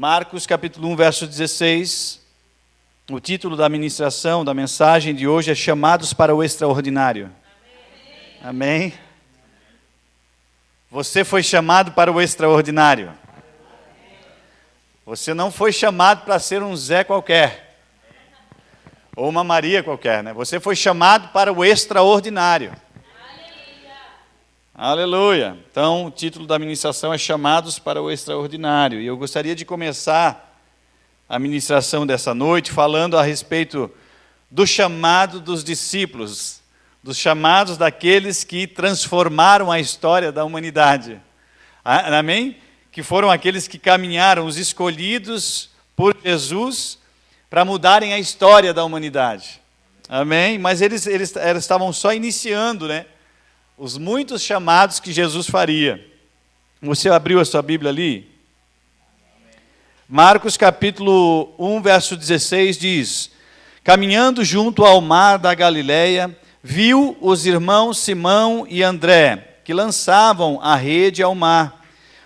Marcos capítulo 1, verso 16, o título da ministração, da mensagem de hoje é Chamados para o Extraordinário. Amém? Você foi chamado para o extraordinário. Você não foi chamado para ser um Zé qualquer, ou uma Maria qualquer, né? Você foi chamado para o extraordinário. Aleluia! Então, o título da ministração é Chamados para o Extraordinário. E eu gostaria de começar a ministração dessa noite falando a respeito do chamado dos discípulos, dos chamados daqueles que transformaram a história da humanidade. Amém? Que foram aqueles que caminharam, os escolhidos por Jesus para mudarem a história da humanidade. Amém? Mas eles estavam só iniciando, né? Os muitos chamados que Jesus faria. Você abriu a sua Bíblia ali? Marcos capítulo 1, verso 16 diz: caminhando junto ao mar da Galileia, viu os irmãos Simão e André, que lançavam a rede ao mar,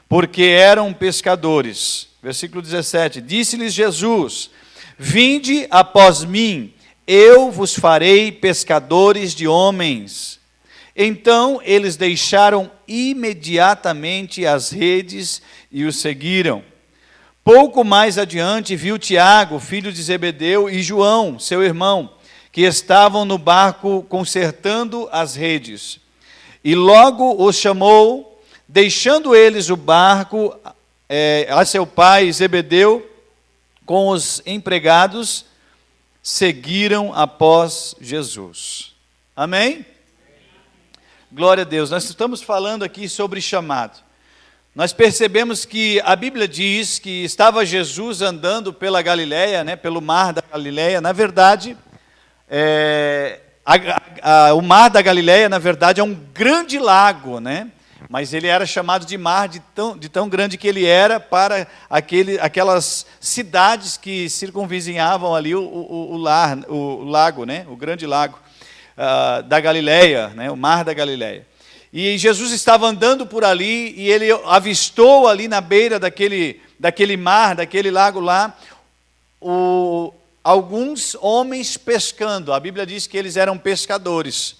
porque eram pescadores. Versículo 17, disse-lhes Jesus: vinde após mim, eu vos farei pescadores de homens. Então eles deixaram imediatamente as redes e o seguiram. Pouco mais adiante viu Tiago, filho de Zebedeu, e João, seu irmão, que estavam no barco consertando as redes. E logo os chamou, deixando eles o barco a seu pai Zebedeu, com os empregados, seguiram após Jesus. Amém? Glória a Deus. Nós estamos falando aqui sobre chamado. Nós percebemos que a Bíblia diz que estava Jesus andando pela Galileia, né, pelo mar da Galileia. Na verdade, o mar da Galileia, na verdade, é um grande lago, né? Mas ele era chamado de mar de tão grande que ele era para aquelas cidades que circunvizinhavam ali o lago, né? O grande lago da Galileia, né? O mar da Galileia. E Jesus estava andando por ali e ele avistou ali na beira daquele mar, daquele lago lá, alguns homens pescando. A Bíblia diz que eles eram pescadores.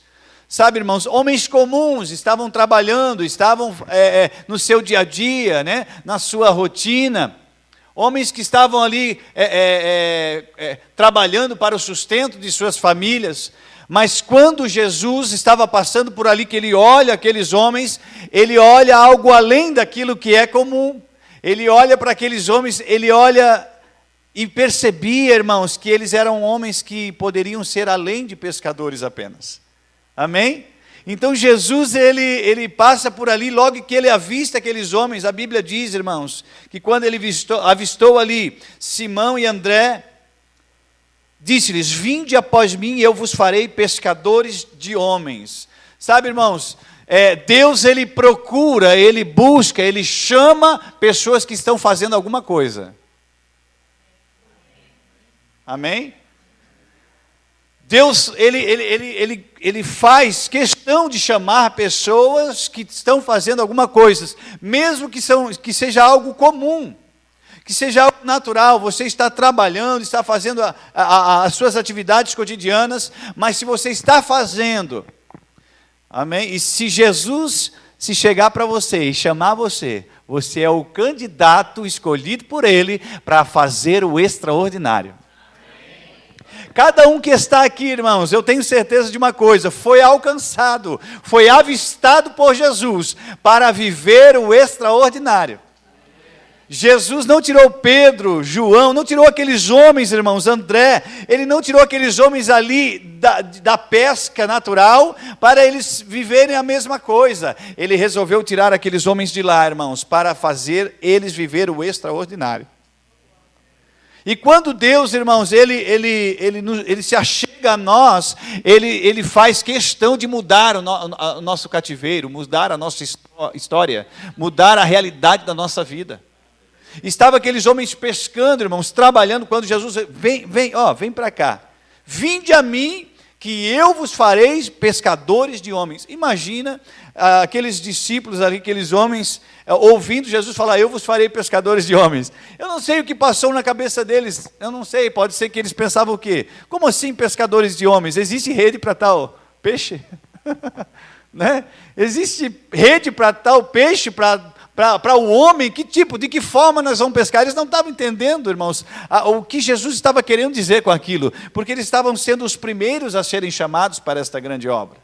Sabe, irmãos, homens comuns, estavam trabalhando, estavam no seu dia a dia, né, na sua rotina. Homens que estavam ali trabalhando para o sustento de suas famílias. Mas quando Jesus estava passando por ali, que ele olha aqueles homens, ele olha algo além daquilo que é comum. Ele olha para aqueles homens, ele olha e percebia, irmãos, que eles eram homens que poderiam ser além de pescadores apenas. Amém? Então Jesus, ele passa por ali, logo que ele avista aqueles homens, a Bíblia diz, irmãos, que quando ele avistou ali Simão e André, disse-lhes, vinde após mim e eu vos farei pescadores de homens. Sabe, irmãos, Deus, ele procura, ele busca, ele chama pessoas que estão fazendo alguma coisa. Amém? Deus, ele faz questão de chamar pessoas que estão fazendo alguma coisa, mesmo que seja algo comum, que seja algo natural. Você está trabalhando, está fazendo as suas atividades cotidianas, mas se você está fazendo, amém? E se Jesus se chegar para você e chamar você, você é o candidato escolhido por Ele para fazer o extraordinário. Cada um que está aqui, irmãos, eu tenho certeza de uma coisa, foi alcançado, foi avistado por Jesus para viver o extraordinário. Jesus não tirou Pedro, João, não tirou aqueles homens, irmãos, André, ele não tirou aqueles homens ali da pesca natural para eles viverem a mesma coisa. Ele resolveu tirar aqueles homens de lá, irmãos, para fazer eles viver o extraordinário. E quando Deus, irmãos, ele se achega a nós, ele faz questão de mudar o nosso cativeiro, mudar a nossa história, mudar a realidade da nossa vida. Estavam aqueles homens pescando, irmãos, trabalhando, quando Jesus, vem para cá, vinde a mim, que eu vos farei pescadores de homens. Imagina aqueles discípulos ali, aqueles homens, ouvindo Jesus falar, eu vos farei pescadores de homens. Eu não sei o que passou na cabeça deles, eu não sei, pode ser que eles pensavam o quê? Como assim pescadores de homens? Existe rede para tal peixe? Né? Existe rede para tal peixe, para o homem? Que tipo, de que forma nós vamos pescar? Eles não estavam entendendo, irmãos, o que Jesus estava querendo dizer com aquilo, porque eles estavam sendo os primeiros a serem chamados para esta grande obra.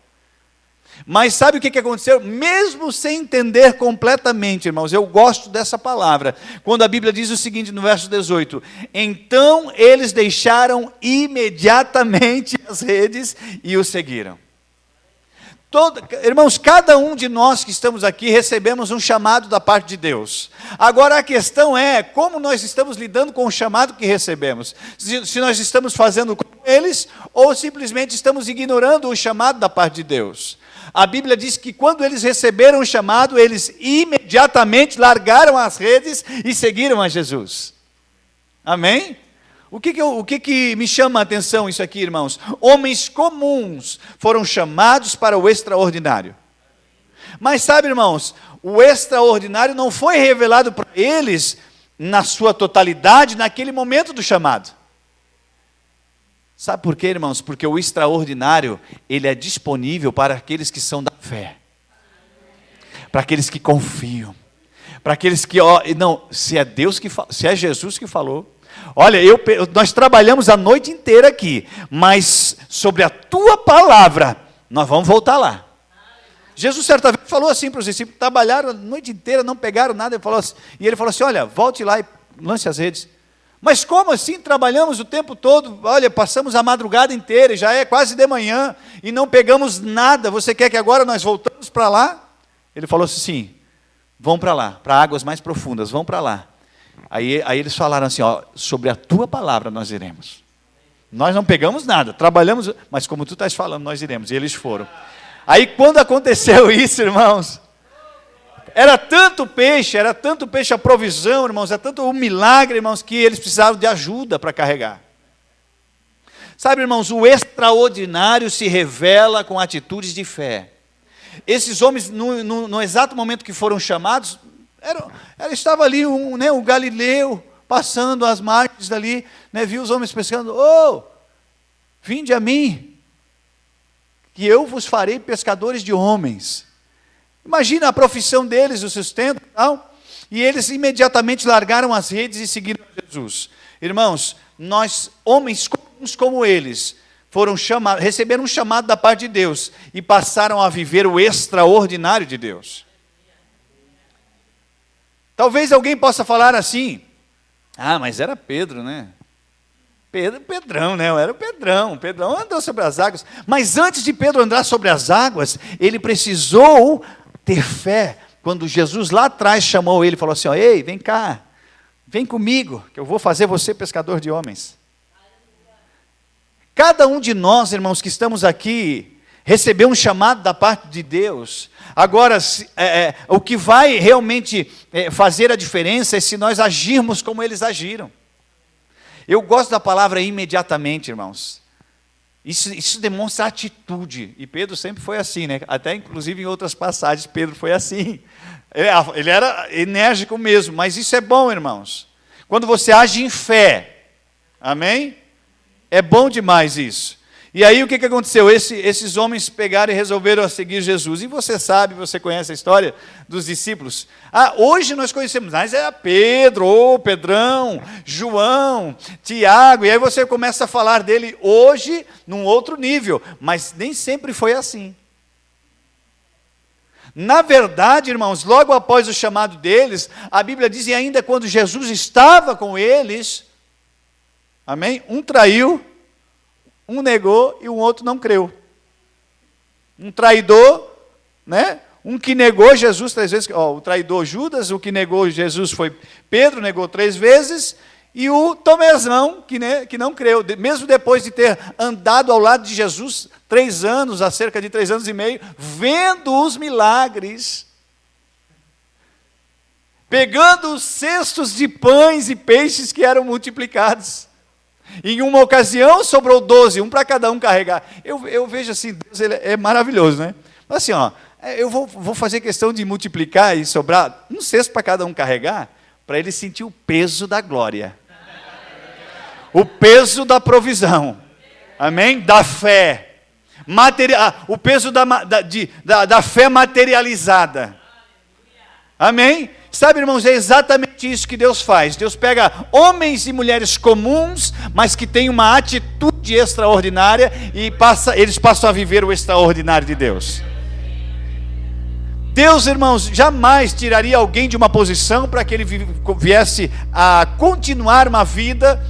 Mas sabe o que aconteceu? Mesmo sem entender completamente, irmãos, eu gosto dessa palavra, quando a Bíblia diz o seguinte no verso 18, então eles deixaram imediatamente as redes e o seguiram. Irmãos, cada um de nós que estamos aqui recebemos um chamado da parte de Deus. Agora a questão é, como nós estamos lidando com o chamado que recebemos? Se nós estamos fazendo como eles, ou simplesmente estamos ignorando o chamado da parte de Deus. A Bíblia diz que quando eles receberam o chamado, eles imediatamente largaram as redes e seguiram a Jesus. Amém? O que me chama a atenção isso aqui, irmãos? Homens comuns foram chamados para o extraordinário. Mas sabe, irmãos, o extraordinário não foi revelado para eles na sua totalidade naquele momento do chamado. Sabe por quê, irmãos? Porque o extraordinário, ele é disponível para aqueles que são da fé. Para aqueles que confiam. Para aqueles que, se é Deus que se é Jesus que falou. Olha, nós trabalhamos a noite inteira aqui, mas sobre a tua palavra, nós vamos voltar lá. Jesus certa vez falou assim para os discípulos, trabalharam a noite inteira, não pegaram nada, ele falou assim, olha, volte lá e lance as redes. Mas como assim? Trabalhamos o tempo todo, olha, passamos a madrugada inteira, já é quase de manhã, e não pegamos nada, você quer que agora nós voltamos para lá? Ele falou assim, sim, vão para lá, para águas mais profundas, vão para lá. Aí eles falaram assim, sobre a tua palavra nós iremos. Nós não pegamos nada, trabalhamos, mas como tu estás falando, nós iremos. E eles foram. Aí quando aconteceu isso, irmãos, era tanto peixe, a provisão, irmãos, era tanto um milagre, irmãos, que eles precisavam de ajuda para carregar. Sabe, irmãos, o extraordinário se revela com atitudes de fé. Esses homens, no exato momento que foram chamados, estava ali um Galileu, passando as margens dali, viu os homens pescando, vinde a mim, que eu vos farei pescadores de homens. Imagina a profissão deles, o sustento e tal, e eles imediatamente largaram as redes e seguiram Jesus. Irmãos, nós, homens comuns como eles, receberam um chamado da parte de Deus, e passaram a viver o extraordinário de Deus. Talvez alguém possa falar assim, mas era Pedro, né? Pedrão, né? Era o Pedrão andou sobre as águas. Mas antes de Pedro andar sobre as águas, ele precisou ter fé. Quando Jesus lá atrás chamou ele, falou assim, ei, vem cá, vem comigo, que eu vou fazer você pescador de homens. Cada um de nós, irmãos, que estamos aqui, recebeu um chamado da parte de Deus. Agora, o que vai realmente fazer a diferença é se nós agirmos como eles agiram. Eu gosto da palavra imediatamente, irmãos. Isso demonstra atitude. E Pedro sempre foi assim, né? Até inclusive em outras passagens, Pedro foi assim. Ele era enérgico mesmo, mas isso é bom, irmãos. Quando você age em fé, amém? É bom demais isso. E aí o que aconteceu? Esses homens pegaram e resolveram seguir Jesus. E você sabe, você conhece a história dos discípulos. Hoje nós conhecemos, mas era Pedro, Pedrão, João, Tiago. E aí você começa a falar dele hoje num outro nível. Mas nem sempre foi assim. Na verdade, irmãos, logo após o chamado deles, a Bíblia diz, e ainda quando Jesus estava com eles, amém? Um traiu, um negou e o outro não creu. Um traidor, né? Um que negou Jesus 3 vezes, o traidor Judas, o que negou Jesus foi Pedro, negou 3 vezes, e o Tomezão, que não creu, mesmo depois de ter andado ao lado de Jesus 3 anos, há cerca de 3 anos e meio, vendo os milagres, pegando os cestos de pães e peixes que eram multiplicados. Em uma ocasião sobrou 12, um para cada um carregar. Eu vejo assim, Deus ele é maravilhoso, né? Mas assim, ó, eu vou fazer questão de multiplicar e sobrar um cesto para cada um carregar, para ele sentir o peso da glória. O peso da provisão. Amém? Da fé. O peso da fé materializada. Amém? Sabe, irmãos, é exatamente isso que Deus faz. Deus pega homens e mulheres comuns, mas que têm uma atitude extraordinária e eles passam a viver o extraordinário de Deus. Deus, irmãos, jamais tiraria alguém de uma posição para que ele viesse a continuar uma vida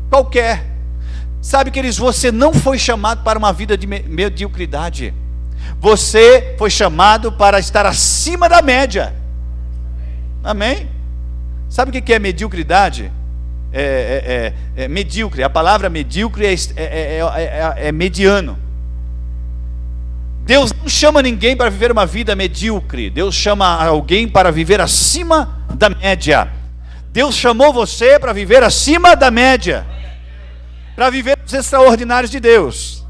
qualquer. Sabe, queridos, você não foi chamado para uma vida de mediocridade. Você foi chamado para estar acima da média. Amém? Sabe o que é mediocridade? É medíocre. A palavra medíocre é mediano. Deus não chama ninguém para viver uma vida medíocre. Deus chama alguém para viver acima da média. Deus chamou você para viver acima da média, para viver os extraordinários de Deus.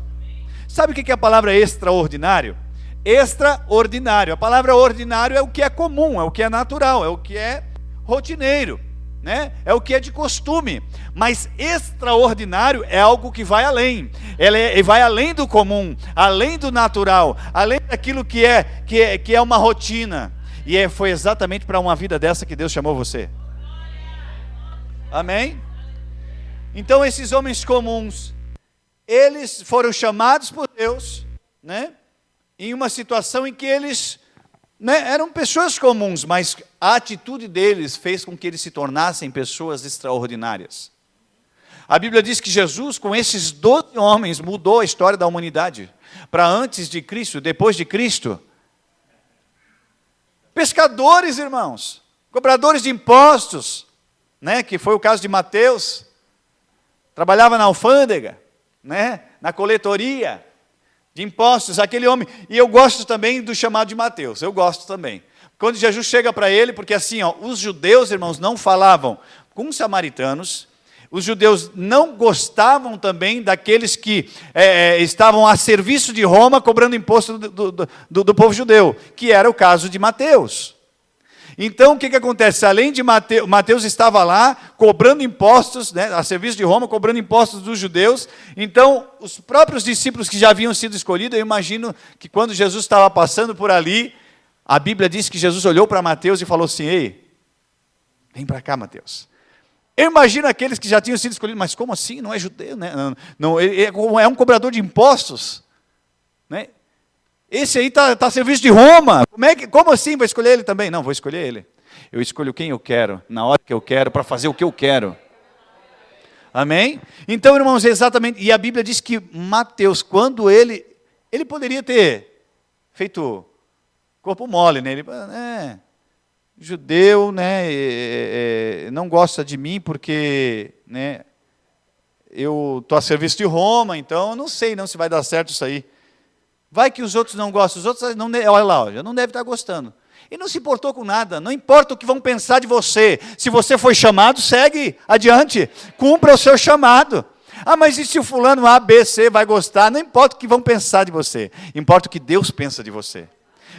Sabe o que é a palavra extraordinário? Extraordinário. A palavra ordinário é o que é comum, é o que é natural, é o que é rotineiro, né? É o que é de costume. Mas extraordinário é algo que vai além. Ele vai além do comum, além do natural, além daquilo que é uma rotina. E foi exatamente para uma vida dessa que Deus chamou você. Amém? Então esses homens comuns, eles foram chamados por Deus, né? Em uma situação em que eles, né, eram pessoas comuns, mas a atitude deles fez com que eles se tornassem pessoas extraordinárias. A Bíblia diz que Jesus, com esses 12 homens, mudou a história da humanidade. Para antes de Cristo, depois de Cristo. Pescadores, irmãos, cobradores de impostos, né, que foi o caso de Mateus, trabalhava na alfândega, né, na coletoria de impostos, aquele homem. E eu gosto também do chamado de Mateus, eu gosto também. Quando Jesus chega para ele, porque assim, ó, os judeus, irmãos, não falavam com os samaritanos, os judeus não gostavam também daqueles que estavam a serviço de Roma, cobrando imposto do povo judeu, que era o caso de Mateus. Então, o que acontece? Além de Mateus estava lá, cobrando impostos, né, a serviço de Roma, cobrando impostos dos judeus. Então, os próprios discípulos que já haviam sido escolhidos, eu imagino que quando Jesus estava passando por ali, a Bíblia diz que Jesus olhou para Mateus e falou assim: ei, vem para cá, Mateus. Eu imagino aqueles que já tinham sido escolhidos, mas como assim? Não é judeu, né? Não, é um cobrador de impostos, né? Esse aí está a serviço de Roma. Como assim vai escolher ele também? Não, vou escolher ele. Eu escolho quem eu quero, na hora que eu quero, para fazer o que eu quero. Amém? Então, irmãos, exatamente. E a Bíblia diz que Mateus, quando ele poderia ter feito corpo mole, né? Ele, judeu, né? Não gosta de mim porque, né? Eu estou a serviço de Roma, então eu não sei não se vai dar certo isso aí. Vai que os outros não gostam, os outros não, olha lá, já não deve estar gostando. E não se importou com nada, não importa o que vão pensar de você. Se você foi chamado, segue adiante, cumpra o seu chamado. Ah, mas e se o fulano A, B, C vai gostar? Não importa o que vão pensar de você, importa o que Deus pensa de você.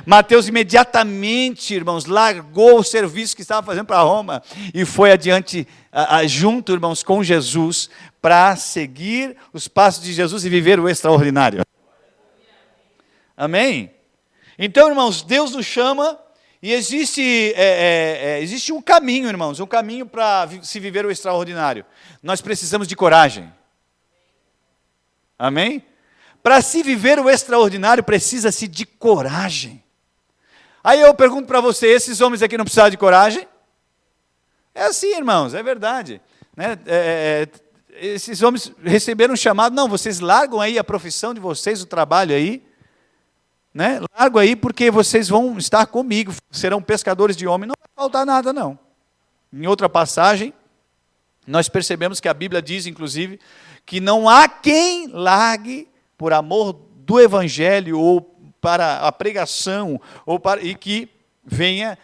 Mateus imediatamente, irmãos, largou o serviço que estava fazendo para Roma e foi adiante, junto, irmãos, com Jesus, para seguir os passos de Jesus e viver o extraordinário. Amém? Então, irmãos, Deus nos chama e existe um caminho, irmãos, um caminho para se viver o extraordinário. Nós precisamos de coragem. Amém? Para se viver o extraordinário, precisa-se de coragem. Aí eu pergunto para você, esses homens aqui não precisavam de coragem? É assim, irmãos, é verdade. Né? Esses homens receberam um chamado, não, vocês largam aí a profissão de vocês, o trabalho aí, né? Largo aí porque vocês vão estar comigo, serão pescadores de homens, não vai faltar nada não. Em outra passagem, nós percebemos que a Bíblia diz, inclusive, que não há quem largue por amor do Evangelho, ou para a pregação, e que venha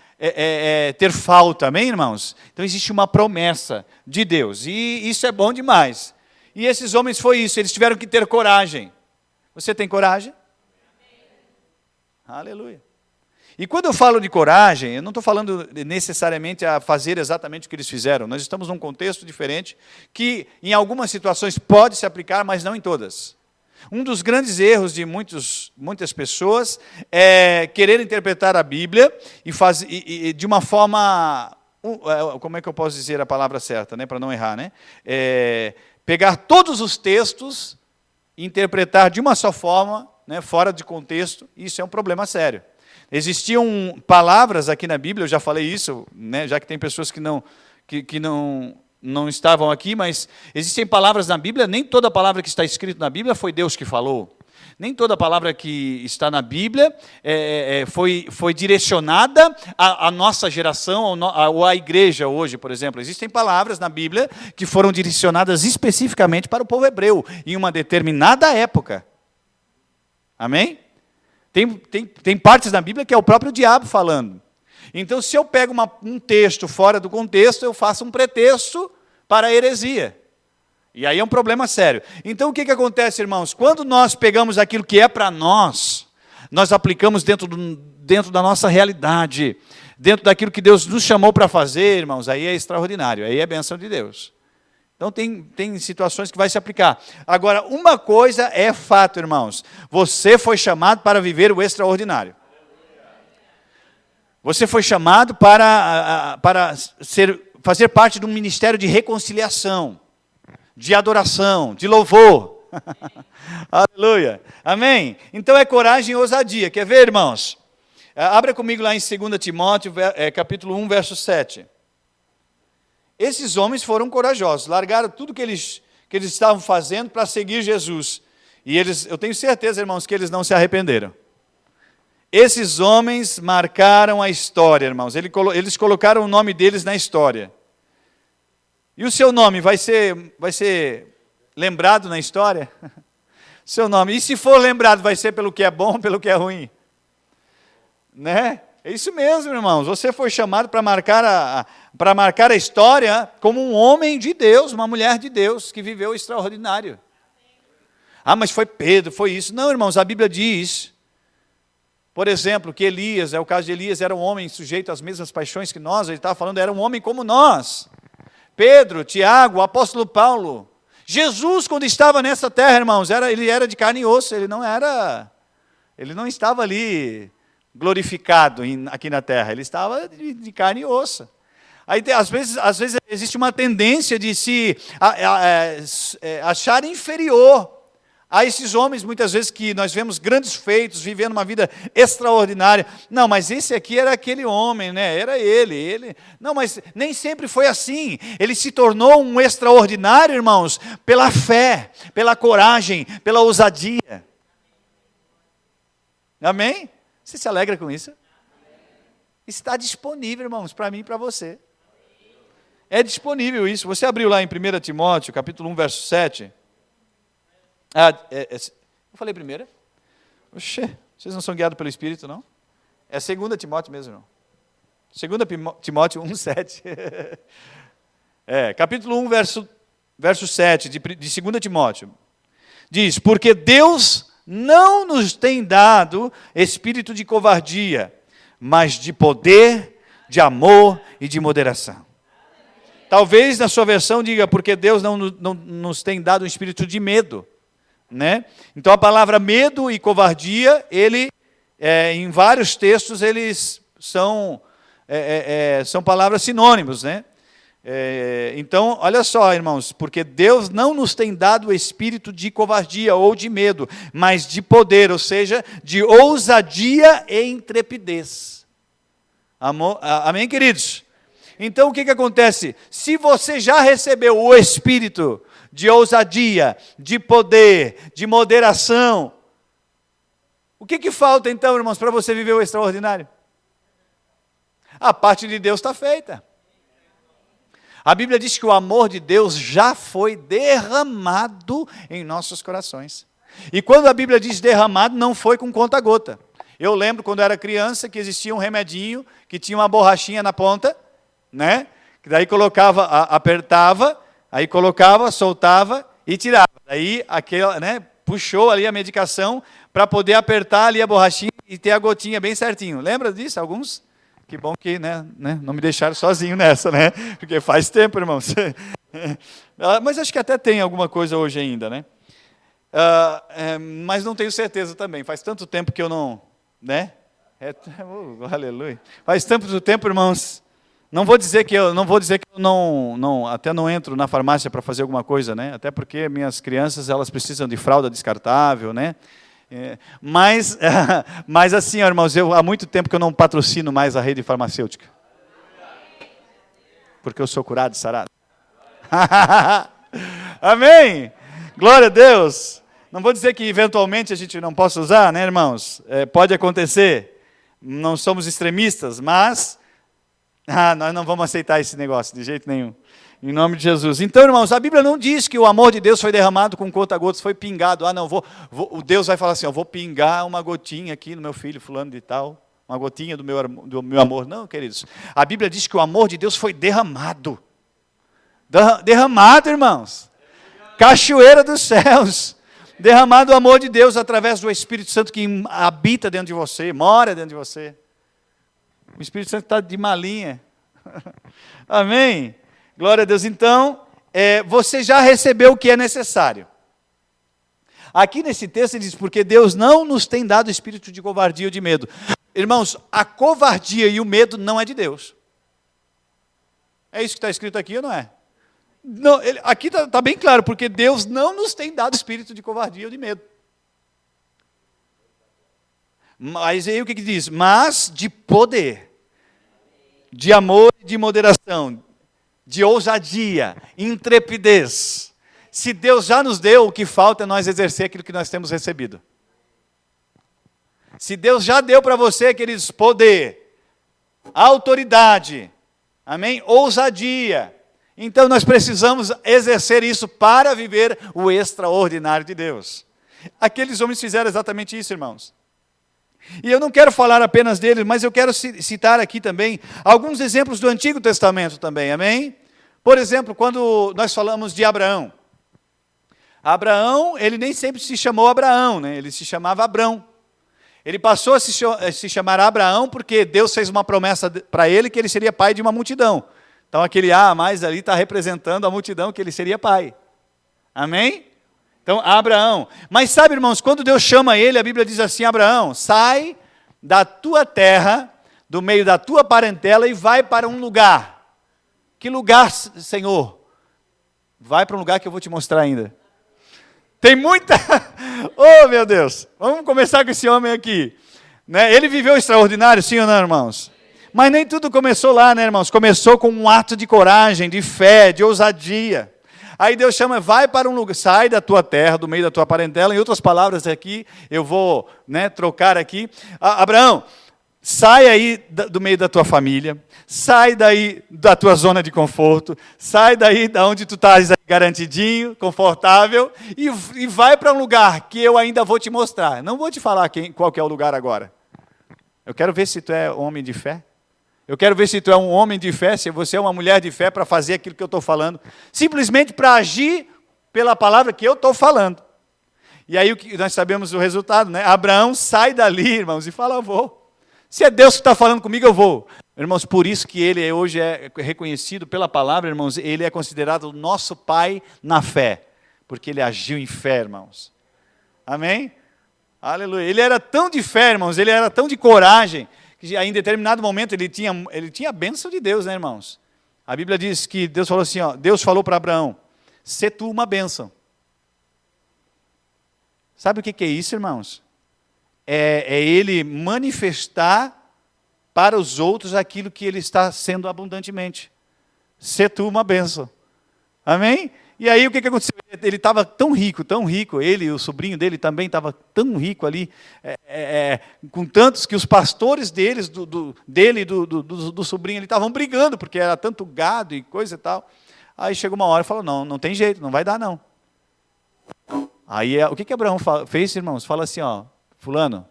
ter falta, amém, irmãos? Então existe uma promessa de Deus, e isso é bom demais. E esses homens foi isso, eles tiveram que ter coragem. Você tem coragem? Aleluia. E quando eu falo de coragem, eu não estou falando necessariamente a fazer exatamente o que eles fizeram. Nós estamos num contexto diferente, que em algumas situações pode se aplicar, mas não em todas. Um dos grandes erros de muitas pessoas é querer interpretar a Bíblia e de uma forma, como é que eu posso dizer a palavra certa, né, para não errar, né? Pegar todos os textos e interpretar de uma só forma, né, fora de contexto, isso é um problema sério. Existiam palavras aqui na Bíblia, eu já falei isso, né, já que tem pessoas que não estavam aqui, mas existem palavras na Bíblia, nem toda palavra que está escrita na Bíblia foi Deus que falou. Nem toda palavra que está na Bíblia foi direcionada à nossa geração ou à igreja hoje, por exemplo. Existem palavras na Bíblia que foram direcionadas especificamente para o povo hebreu, em uma determinada época. Amém? Tem partes na Bíblia que é o próprio diabo falando. Então, se eu pego um texto fora do contexto, eu faço um pretexto para a heresia. E aí é um problema sério. Então, o que acontece, irmãos? Quando nós pegamos aquilo que é para nós aplicamos dentro da nossa realidade, dentro daquilo que Deus nos chamou para fazer, irmãos, aí é extraordinário, aí é bênção de Deus. Então, tem situações que vai se aplicar. Agora, uma coisa é fato, irmãos. Você foi chamado para viver o extraordinário. Você foi chamado para fazer parte de um ministério de reconciliação, de adoração, de louvor. Aleluia. Amém? Então, é coragem e ousadia. Quer ver, irmãos? Abra comigo lá em 2 Timóteo, capítulo 1, verso 7. Esses homens foram corajosos, largaram tudo que eles estavam fazendo para seguir Jesus. E eu tenho certeza, irmãos, que eles não se arrependeram. Esses homens marcaram a história, irmãos. Eles colocaram o nome deles na história. E o seu nome vai ser lembrado na história? Seu nome. E se for lembrado, vai ser pelo que é bom ou pelo que é ruim? Né? É isso mesmo, irmãos. Você foi chamado para marcar a história como um homem de Deus, uma mulher de Deus, que viveu extraordinário. Ah, mas foi Pedro, foi isso. Não, irmãos, a Bíblia diz, por exemplo, que Elias, o caso de Elias, era um homem sujeito às mesmas paixões que nós, ele estava falando, era um homem como nós. Pedro, Tiago, o apóstolo Paulo. Jesus, quando estava nessa terra, irmãos, ele era de carne e osso, ele não estava ali glorificado aqui na terra, ele estava de carne e osso. Aí, às vezes existe uma tendência de se achar inferior a esses homens, muitas vezes, que nós vemos grandes feitos, vivendo uma vida extraordinária. Não, mas esse aqui era aquele homem, né? Era ele. Não, mas nem sempre foi assim. Ele se tornou um extraordinário, irmãos, pela fé, pela coragem, pela ousadia. Amém? Você se alegra com isso? Está disponível, irmãos, para mim e para você. É disponível isso. Você abriu lá em 1 Timóteo, capítulo 1, verso 7. Eu falei primeiro? Oxê, vocês não são guiados pelo Espírito, não? É 2 Timóteo mesmo, não? 2 Timóteo 1, 7. Capítulo 1, verso 7, de 2 Timóteo. Diz, porque Deus não nos tem dado espírito de covardia, mas de poder, de amor e de moderação. Talvez na sua versão diga, porque Deus não nos tem dado um espírito de medo. Né? Então a palavra medo e covardia, em vários textos, eles são palavras sinônimos, né? Então, olha só, irmãos, porque Deus não nos tem dado o espírito de covardia ou de medo, mas de poder, ou seja, de ousadia e intrepidez. Amém, queridos? Então, o que acontece? Se você já recebeu o espírito de ousadia, de poder, de moderação, o que falta então, irmãos, para você viver o extraordinário? A parte de Deus está feita. A Bíblia diz que o amor de Deus já foi derramado em nossos corações. E quando a Bíblia diz derramado, não foi com conta-gota. Eu lembro quando eu era criança que existia um remedinho que tinha uma borrachinha na ponta, né? Que daí apertava, aí colocava, soltava E tirava. Aí, aquela, né, puxou ali a medicação para poder apertar ali a borrachinha e ter a gotinha bem certinho. Lembra disso? Alguns? Que bom que não me deixaram sozinho nessa, né? Porque faz tempo, irmãos. Mas acho que até tem alguma coisa hoje ainda, né? Mas não tenho certeza também. Faz tanto tempo que eu não... né? Aleluia. Faz tanto tempo, irmãos. Não vou dizer que eu até não entro na farmácia para fazer alguma coisa, né? Até porque minhas crianças, elas precisam de fralda descartável, né? Mas assim, irmãos, há muito tempo que eu não patrocino mais a rede farmacêutica. Porque eu sou curado e sarado. Amém? Glória a Deus. Não vou dizer que eventualmente a gente não possa usar, né, irmãos? Pode acontecer. Não somos extremistas, mas nós não vamos aceitar esse negócio de jeito nenhum. Em nome de Jesus. Então, irmãos, a Bíblia não diz que o amor de Deus foi derramado com conta-gotas, foi pingado. O Deus vai falar assim, vou pingar uma gotinha aqui no meu filho, fulano de tal, uma gotinha do meu amor. Não, queridos. A Bíblia diz que o amor de Deus foi derramado. Derramado, irmãos. Cachoeira dos céus. Derramado o amor de Deus através do Espírito Santo que habita dentro de você, mora dentro de você. O Espírito Santo está de malinha. Amém? Glória a Deus. Então, você já recebeu o que é necessário. Aqui nesse texto ele diz, porque Deus não nos tem dado espírito de covardia ou de medo. Irmãos, a covardia e o medo não é de Deus. É isso que está escrito aqui ou não é? Não, aqui está bem claro, porque Deus não nos tem dado espírito de covardia ou de medo. Mas aí o que diz? Mas de poder, de amor e de moderação, de ousadia, intrepidez. Se Deus já nos deu, o que falta é nós exercer aquilo que nós temos recebido. Se Deus já deu para você, queridos, poder, autoridade, amém? Ousadia. Então nós precisamos exercer isso para viver o extraordinário de Deus. Aqueles homens fizeram exatamente isso, irmãos. E eu não quero falar apenas deles, mas eu quero citar aqui também alguns exemplos do Antigo Testamento também, amém? Por exemplo, quando nós falamos de Abraão. Abraão, ele nem sempre se chamou Abraão, né? Ele se chamava Abrão. Ele passou a se chamar Abraão porque Deus fez uma promessa para ele que ele seria pai de uma multidão. Então aquele A mais ali está representando a multidão que ele seria pai. Amém? Então, Abraão. Mas sabe, irmãos, quando Deus chama ele, a Bíblia diz assim, Abraão, sai da tua terra, do meio da tua parentela e vai para um lugar. Que lugar, Senhor? Vai para um lugar que eu vou te mostrar ainda. Tem muita... Oh, meu Deus! Vamos começar com esse homem aqui. Né? Ele viveu extraordinário, sim ou não, irmãos? Mas nem tudo começou lá, né, irmãos? Começou com um ato de coragem, de fé, de ousadia. Aí Deus chama, vai para um lugar, sai da tua terra, do meio da tua parentela. Em outras palavras aqui, eu vou trocar aqui. Abraão, sai aí do meio da tua família, sai daí da tua zona de conforto, sai daí da onde tu estás garantidinho, confortável, e vai para um lugar que eu ainda vou te mostrar. Não vou te falar qual que é o lugar agora. Eu quero ver se tu é homem de fé. Eu quero ver se tu é um homem de fé, se você é uma mulher de fé para fazer aquilo que eu estou falando. Simplesmente para agir pela palavra que eu estou falando. E aí nós sabemos o resultado, né? Abraão sai dali, irmãos, e fala, eu vou. Se é Deus que está falando comigo, eu vou. Irmãos, por isso que ele hoje é reconhecido pela palavra, irmãos, ele é considerado o nosso pai na fé. Porque ele agiu em fé, irmãos. Amém? Aleluia. Ele era tão de fé, irmãos, ele era tão de coragem, que em determinado momento ele tinha a bênção de Deus, né, irmãos? A Bíblia diz que Deus falou assim, Deus falou para Abraão, sê tu uma bênção. Sabe o que é isso, irmãos? É ele manifestar para os outros aquilo que ele está sendo abundantemente. Sê tu uma bênção. Amém? E aí o que aconteceu? Ele estava tão rico, ele e o sobrinho dele também estava tão rico ali, com tantos que os pastores dele e do sobrinho estavam brigando, porque era tanto gado e coisa e tal. Aí chegou uma hora e falou, não tem jeito, não vai dar não. Aí o que Abraão fez, irmãos? Fala assim, fulano,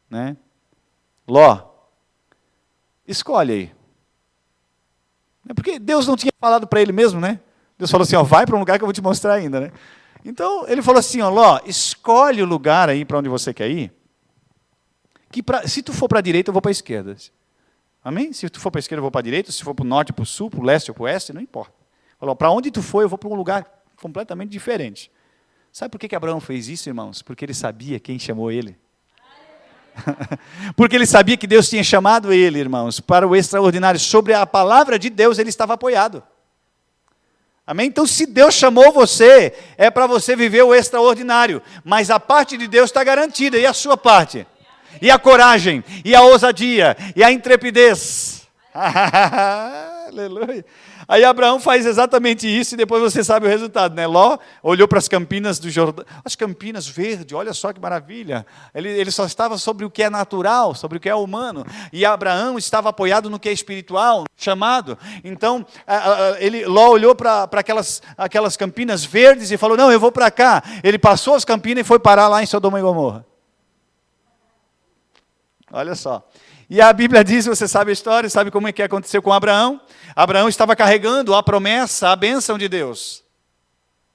né? Ló, escolhe aí. Porque Deus não tinha falado para ele mesmo, né? Deus falou assim, ó, vai para um lugar que eu vou te mostrar ainda, né? Então, ele falou assim, ó, Ló, escolhe o lugar aí para onde você quer ir, que se tu for para a direita, eu vou para a esquerda. Amém? Se tu for para a esquerda, eu vou para a direita, se for para o norte, para o sul, para o leste ou para o oeste, não importa. Falou, para onde tu for, eu vou para um lugar completamente diferente. Sabe por que Abraão fez isso, irmãos? Porque ele sabia quem chamou ele. Porque ele sabia que Deus tinha chamado ele, irmãos, para o extraordinário. Sobre a palavra de Deus, ele estava apoiado. Amém? Então, se Deus chamou você, é para você viver o extraordinário. Mas a parte de Deus está garantida. E a sua parte? E a coragem, e a ousadia, e a intrepidez. Aleluia. Aí Abraão faz exatamente isso e depois você sabe o resultado, né? Ló olhou para as campinas do Jordão, as campinas verdes, olha só que maravilha. Ele só estava sobre o que é natural, sobre o que é humano. E Abraão estava apoiado no que é espiritual, chamado. Então, Ló olhou para aquelas campinas verdes e falou, não, eu vou para cá. Ele passou as campinas e foi parar lá em Sodoma e Gomorra. Olha só. E a Bíblia diz, você sabe a história, sabe como é que aconteceu com Abraão? Abraão estava carregando a promessa, a bênção de Deus.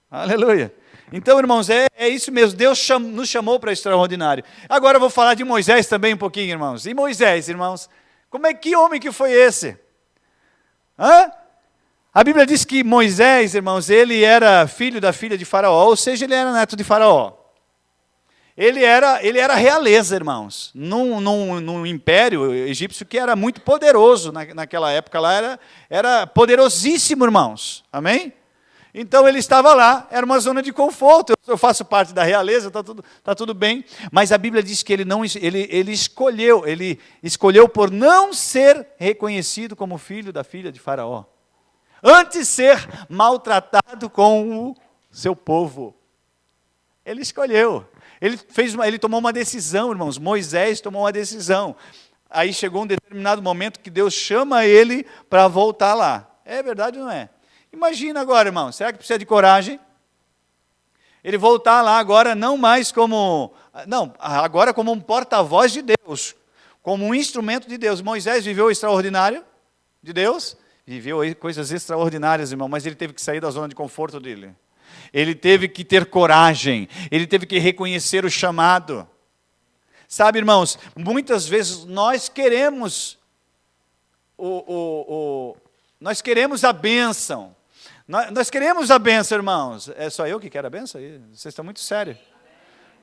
Aleluia. Então, irmãos, é isso mesmo, Deus nos chamou para extraordinário. Agora eu vou falar de Moisés também um pouquinho, irmãos. E Moisés, irmãos, que homem que foi esse? Hã? A Bíblia diz que Moisés, irmãos, ele era filho da filha de Faraó, ou seja, ele era neto de Faraó. Ele era realeza, irmãos, num império egípcio que era muito poderoso naquela época lá, era poderosíssimo, irmãos, amém? Então ele estava lá, era uma zona de conforto, eu faço parte da realeza, está tudo bem, mas a Bíblia diz que ele escolheu por não ser reconhecido como filho da filha de Faraó, antes ser maltratado com o seu povo, ele escolheu. Ele tomou uma decisão, irmãos. Moisés tomou uma decisão. Aí chegou um determinado momento que Deus chama ele para voltar lá. É verdade ou não é? Imagina agora, irmão. Será que precisa de coragem? Ele voltar lá agora não mais como... Não, agora como um porta-voz de Deus. Como um instrumento de Deus. Moisés viveu o extraordinário de Deus. Viveu coisas extraordinárias, irmão. Mas ele teve que sair da zona de conforto dele. Ele teve que ter coragem, ele teve que reconhecer o chamado. Sabe, irmãos, muitas vezes nós queremos nós queremos a bênção. Nós queremos a bênção, irmãos. É só eu que quero a bênção? Vocês estão muito sérios.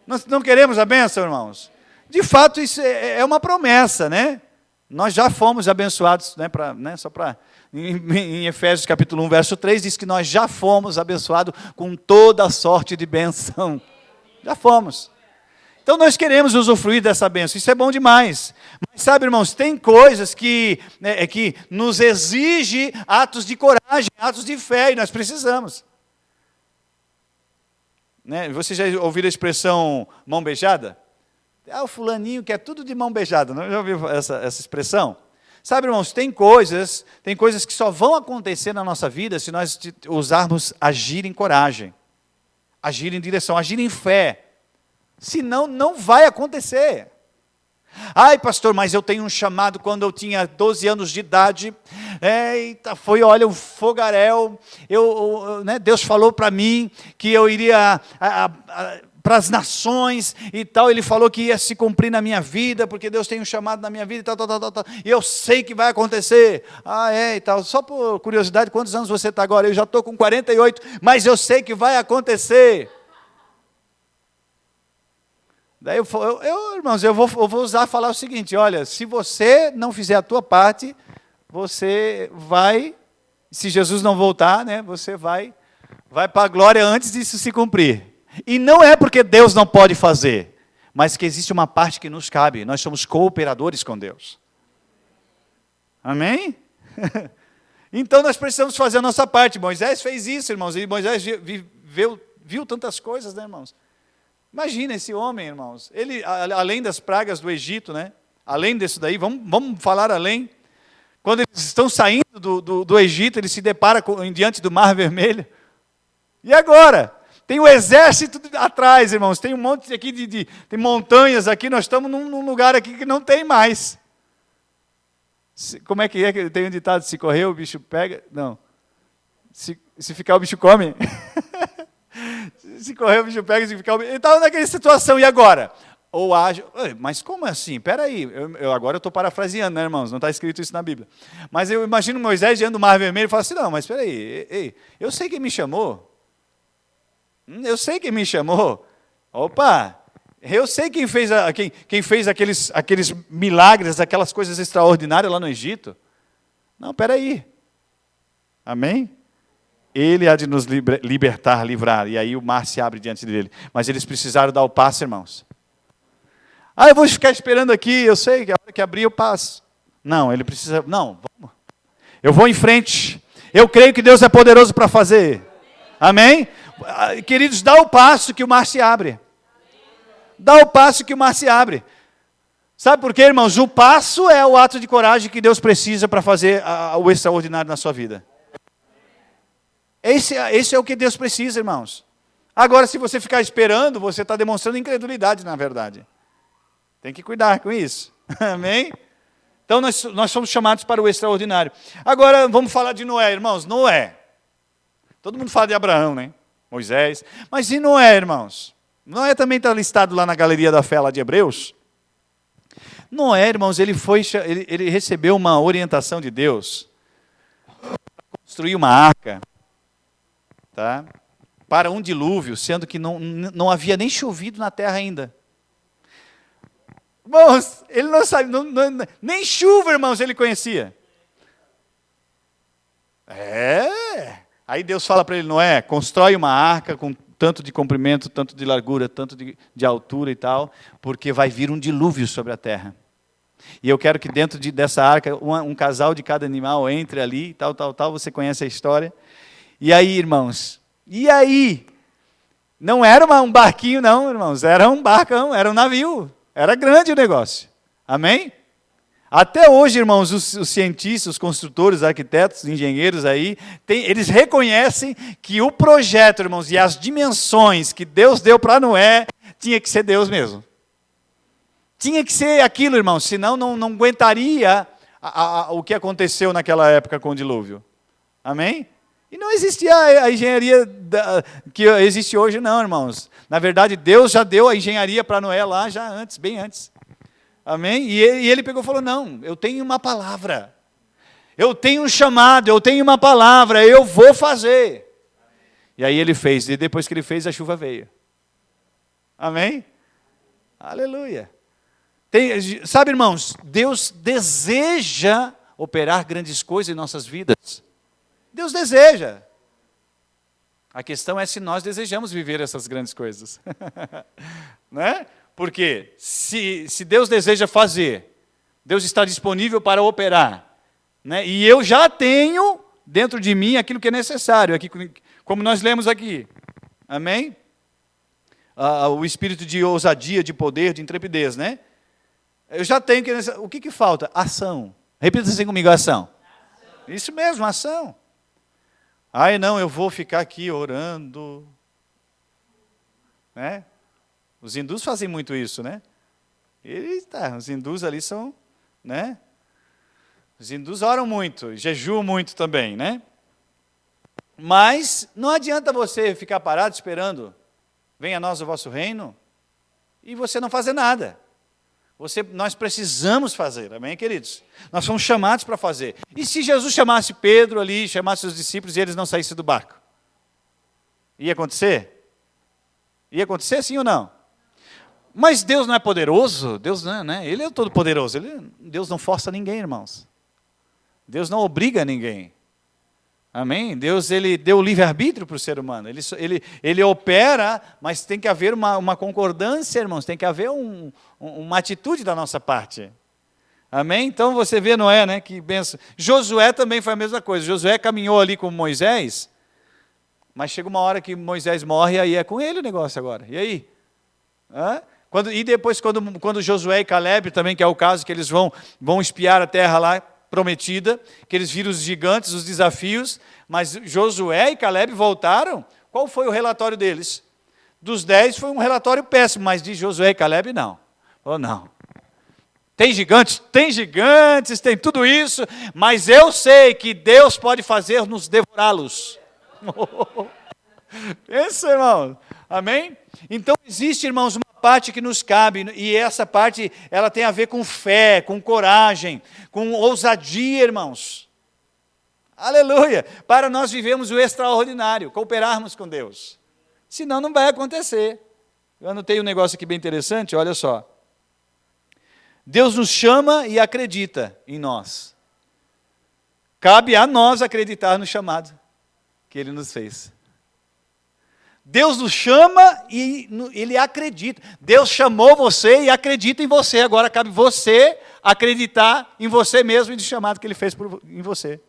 Nós não queremos a bênção, irmãos. De fato, isso é uma promessa, né? Nós já fomos abençoados, né, só para... Em Efésios capítulo 1, verso 3, diz que nós já fomos abençoados com toda a sorte de bênção. Já fomos. Então nós queremos usufruir dessa bênção, isso é bom demais. Mas sabe, irmãos, tem coisas que nos exigem atos de coragem, atos de fé, e nós precisamos. Né? Você já ouviu a expressão mão beijada? O fulaninho quer tudo de mão beijada, não já ouviu essa expressão? Sabe, irmãos, tem coisas que só vão acontecer na nossa vida se nós usarmos agir em coragem, agir em direção, agir em fé. Senão, não vai acontecer. Ai, pastor, mas eu tenho um chamado quando eu tinha 12 anos de idade. Foi, olha, um fogaréu. Deus falou para mim que eu iria... para as nações e tal, ele falou que ia se cumprir na minha vida, porque Deus tem um chamado na minha vida e tal, e eu sei que vai acontecer, e tal, só por curiosidade, quantos anos você está agora? Eu já estou com 48, mas eu sei que vai acontecer. Daí irmãos, eu vou usar falar o seguinte, olha, se você não fizer a tua parte, você vai, se Jesus não voltar, né, você vai para a glória antes disso se cumprir. E não é porque Deus não pode fazer, mas que existe uma parte que nos cabe. Nós somos cooperadores com Deus. Amém? Então nós precisamos fazer a nossa parte. Moisés fez isso, irmãos. E Moisés viu tantas coisas, né, irmãos? Imagina esse homem, irmãos. Ele, além das pragas do Egito, né? Além disso daí, vamos falar além. Quando eles estão saindo do Egito, eles se deparam diante do Mar Vermelho. E agora? Tem o exército atrás, irmãos. Tem um monte aqui de montanhas aqui. Nós estamos num lugar aqui que não tem mais. Como é que tem um ditado? Se correr, o bicho pega? Não. Se ficar, o bicho come. Se correr, o bicho pega. Se ficar, ele estava naquela situação, e agora? Ou age... Mas como assim? Espera aí. Agora eu estou parafraseando, né, irmãos? Não está escrito isso na Bíblia. Mas eu imagino Moisés diante do Mar Vermelho e fala assim, não, mas espera aí. Ei, eu sei quem me chamou. Eu sei quem me chamou. Opa! Eu sei quem fez aqueles milagres, aquelas coisas extraordinárias lá no Egito. Não, espera aí. Amém? Ele há de nos libertar, livrar. E aí o mar se abre diante dele. Mas eles precisaram dar o passo, irmãos. Eu vou ficar esperando aqui, eu sei que a hora que abrir eu passo. Não, ele precisa... Não, vamos. Eu vou em frente. Eu creio que Deus é poderoso para fazer. Amém? Queridos, dá o passo que o mar se abre. Dá o passo que o mar se abre. Sabe por quê, irmãos? O passo é o ato de coragem que Deus precisa para fazer o extraordinário na sua vida. Esse é o que Deus precisa, irmãos. Agora, se você ficar esperando, você está demonstrando incredulidade, na verdade. Tem que cuidar com isso. Amém? Então, nós somos chamados para o extraordinário. Agora, vamos falar de Noé, irmãos. Noé. Todo mundo fala de Abraão, né? Moisés. Mas e Noé, irmãos? Noé também está listado lá na Galeria da Fé, lá de Hebreus. Noé, irmãos, ele recebeu uma orientação de Deus para construir uma arca, tá? Para um dilúvio, sendo que não havia nem chovido na terra ainda. Irmãos, ele não sabe, nem chuva, irmãos, ele conhecia. Aí Deus fala para ele, Noé, constrói uma arca com tanto de comprimento, tanto de largura, tanto de altura e tal, porque vai vir um dilúvio sobre a terra. E eu quero que dentro dessa arca, um casal de cada animal entre ali, tal, você conhece a história. E aí, irmãos, não era um barquinho não, irmãos, era um barcão, era um navio, era grande o negócio. Amém? Até hoje, irmãos, os cientistas, os construtores, arquitetos, engenheiros aí, eles reconhecem que o projeto, irmãos, e as dimensões que Deus deu para Noé, tinha que ser Deus mesmo. Tinha que ser aquilo, irmãos, senão não aguentaria o que aconteceu naquela época com o dilúvio. Amém? E não existia a engenharia que existe hoje, não, irmãos. Na verdade, Deus já deu a engenharia para Noé lá, já antes, bem antes. Amém? E ele pegou e falou, não, eu tenho uma palavra. Eu tenho um chamado, eu tenho uma palavra, eu vou fazer. E aí ele fez, e depois que ele fez, a chuva veio. Amém? Aleluia. Sabe, irmãos, Deus deseja operar grandes coisas em nossas vidas. Deus deseja. A questão é se nós desejamos viver essas grandes coisas. Não é? Porque se Deus deseja fazer, Deus está disponível para operar. Né? E eu já tenho dentro de mim aquilo que é necessário, aqui, como nós lemos aqui. Amém? O espírito de ousadia, de poder, de intrepidez, né? Eu já tenho que... O que falta? Ação. Repita assim comigo, ação. Isso mesmo, ação. Não, eu vou ficar aqui orando. Né? Os hindus fazem muito isso, né? Os hindus ali são... Né? Os hindus oram muito, jejuam muito também, né? Mas não adianta você ficar parado esperando, venha a nós o vosso reino, e você não fazer nada. Nós precisamos fazer, amém, queridos? Nós somos chamados para fazer. E se Jesus chamasse Pedro ali, chamasse os discípulos e eles não saíssem do barco? Ia acontecer? Ia acontecer sim ou não? Mas Deus não é poderoso? Deus não é, né? Ele é o todo-poderoso. Deus não força ninguém, irmãos. Deus não obriga ninguém. Amém? Deus, ele deu livre-arbítrio para o ser humano. Ele opera, mas tem que haver uma concordância, irmãos. Tem que haver uma atitude da nossa parte. Amém? Então você vê Noé, né? Que benção. Josué também foi a mesma coisa. Josué caminhou ali com Moisés, mas chega uma hora que Moisés morre, aí é com ele o negócio agora. E aí? E depois, quando Josué e Caleb também, que é o caso que eles vão espiar a terra lá, prometida, que eles viram os gigantes, os desafios, mas Josué e Caleb voltaram. Qual foi o relatório deles? Dos 10 foi um relatório péssimo, mas de Josué e Caleb não. Não. Tem gigantes, tem tudo isso, mas eu sei que Deus pode fazer-nos devorá-los. Pensa, irmão. Amém? Então existe, irmãos, uma parte que nos cabe, e essa parte, ela tem a ver com fé, com coragem, com ousadia, irmãos. Aleluia! Para nós vivemos o extraordinário, cooperarmos com Deus. Senão não vai acontecer. Eu anotei um negócio aqui bem interessante, olha só. Deus nos chama e acredita em nós. Cabe a nós acreditar no chamado que Ele nos fez. Deus nos chama e Ele acredita. Deus chamou você e acredita em você. Agora cabe você acreditar em você mesmo e no chamado que Ele fez em você.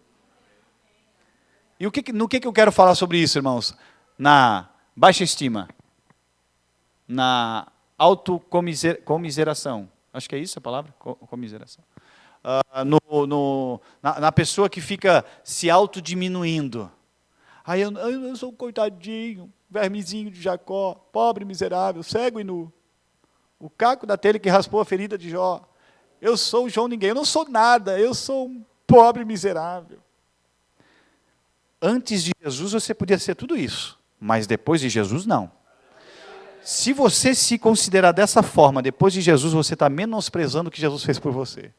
E no que eu quero falar sobre isso, irmãos? Na baixa estima. Na autocomiseração. Acho que é isso a palavra? Comiseração. Na pessoa que fica se autodiminuindo. Eu sou um coitadinho, vermezinho de Jacó, pobre, miserável, cego e nu. O caco da telha que raspou a ferida de Jó. Eu sou o João ninguém, eu não sou nada, eu sou um pobre miserável. Antes de Jesus você podia ser tudo isso, mas depois de Jesus não. Se você se considerar dessa forma, depois de Jesus, você está menosprezando o que Jesus fez por você.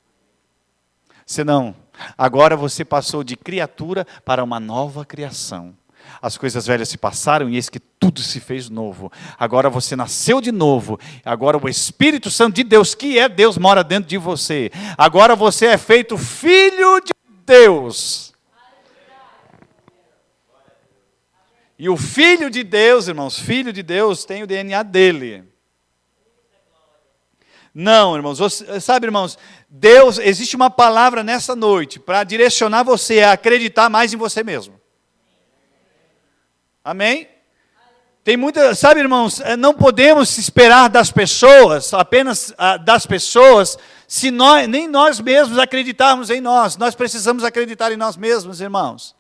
Senão, agora você passou de criatura para uma nova criação. As coisas velhas se passaram e eis que tudo se fez novo. Agora você nasceu de novo. Agora o Espírito Santo de Deus, que é Deus, mora dentro de você. Agora você é feito filho de Deus. E o Filho de Deus, irmãos, Filho de Deus tem o DNA dele. Não, irmãos, sabe, irmãos, Deus, existe uma palavra nessa noite para direcionar você a acreditar mais em você mesmo. Amém? Tem muita, sabe, irmãos, não podemos esperar das pessoas, apenas das pessoas, se nem nós mesmos acreditarmos em nós. Nós precisamos acreditar em nós mesmos, irmãos.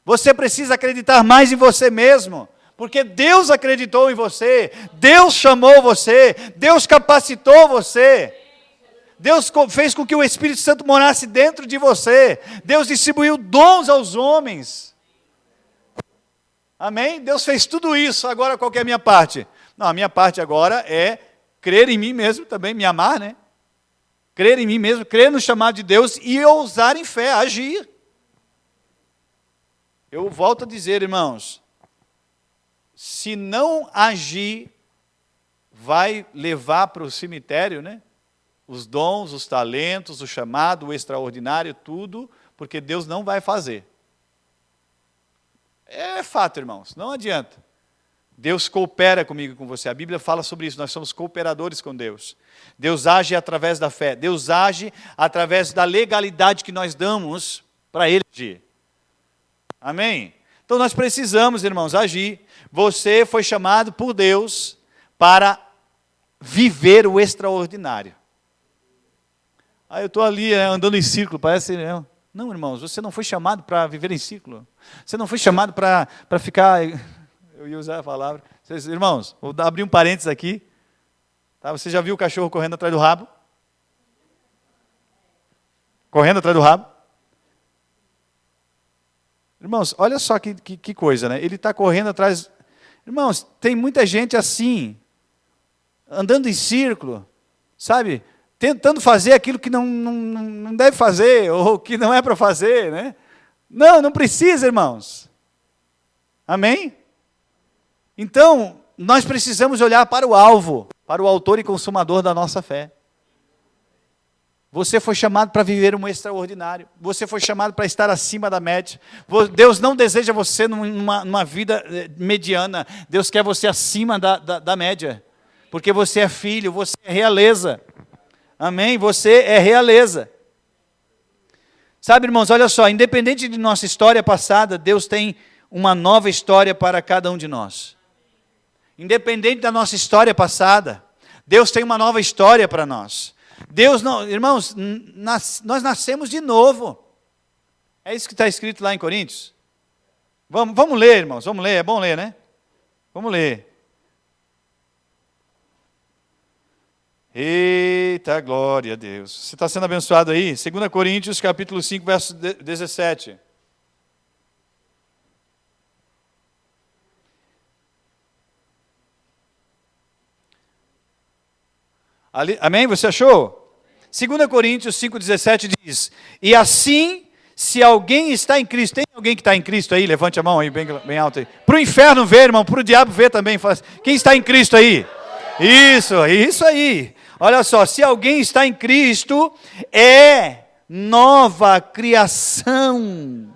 Você precisa acreditar mais em você mesmo, porque Deus acreditou em você, Deus chamou você, Deus capacitou você, Deus fez com que o Espírito Santo morasse dentro de você, Deus distribuiu dons aos homens. Amém? Deus fez tudo isso. Agora qual que é a minha parte? Não, a minha parte agora é crer em mim mesmo também, me amar, né? Crer em mim mesmo, crer no chamado de Deus e ousar em fé, agir. Eu volto a dizer, irmãos, se não agir, vai levar para o cemitério, né? Os dons, os talentos, o chamado, o extraordinário, tudo, porque Deus não vai fazer. É fato, irmãos, não adianta. Deus coopera comigo e com você. A Bíblia fala sobre isso, nós somos cooperadores com Deus. Deus age através da fé, Deus age através da legalidade que nós damos para Ele agir. Amém? Então nós precisamos, irmãos, agir. Você foi chamado por Deus para viver o extraordinário. Eu estou ali andando em círculo, parece... Não, irmãos, você não foi chamado para viver em círculo. Você não foi chamado para ficar... Eu ia usar a palavra. Irmãos, vou abrir um parênteses aqui. Tá? Você já viu o cachorro correndo atrás do rabo? Correndo atrás do rabo? Irmãos, olha só que coisa, né? Ele está correndo atrás... Irmãos, tem muita gente assim, andando em círculo, sabe? Tentando fazer aquilo que não deve fazer, ou que não é para fazer, né? Não precisa, irmãos. Amém? Então, nós precisamos olhar para o alvo, para o autor e consumador da nossa fé. Você foi chamado para viver um extraordinário. Você foi chamado para estar acima da média. Deus não deseja você numa vida mediana. Deus quer você acima da média. Porque você é filho, você é realeza. Amém? Você é realeza. Sabe, irmãos, olha só, independente de nossa história passada, Deus tem uma nova história para cada um de nós. Independente da nossa história passada, Deus tem uma nova história para nós. Deus não, irmãos, nós nascemos de novo. É isso que está escrito lá em Coríntios. Vamos ler, irmãos, vamos ler, é bom ler, né? Vamos ler. Eita, glória a Deus. Você está sendo abençoado aí? 2 Coríntios, capítulo 5, verso 17. Ali, amém? Você achou? 2 Coríntios 5,17 diz, e assim, se alguém está em Cristo, tem alguém que está em Cristo aí? Levante a mão aí, bem alto aí. Para o inferno ver, irmão, para o diabo ver também. Quem está em Cristo aí? Isso aí. Olha só, se alguém está em Cristo, é nova criação.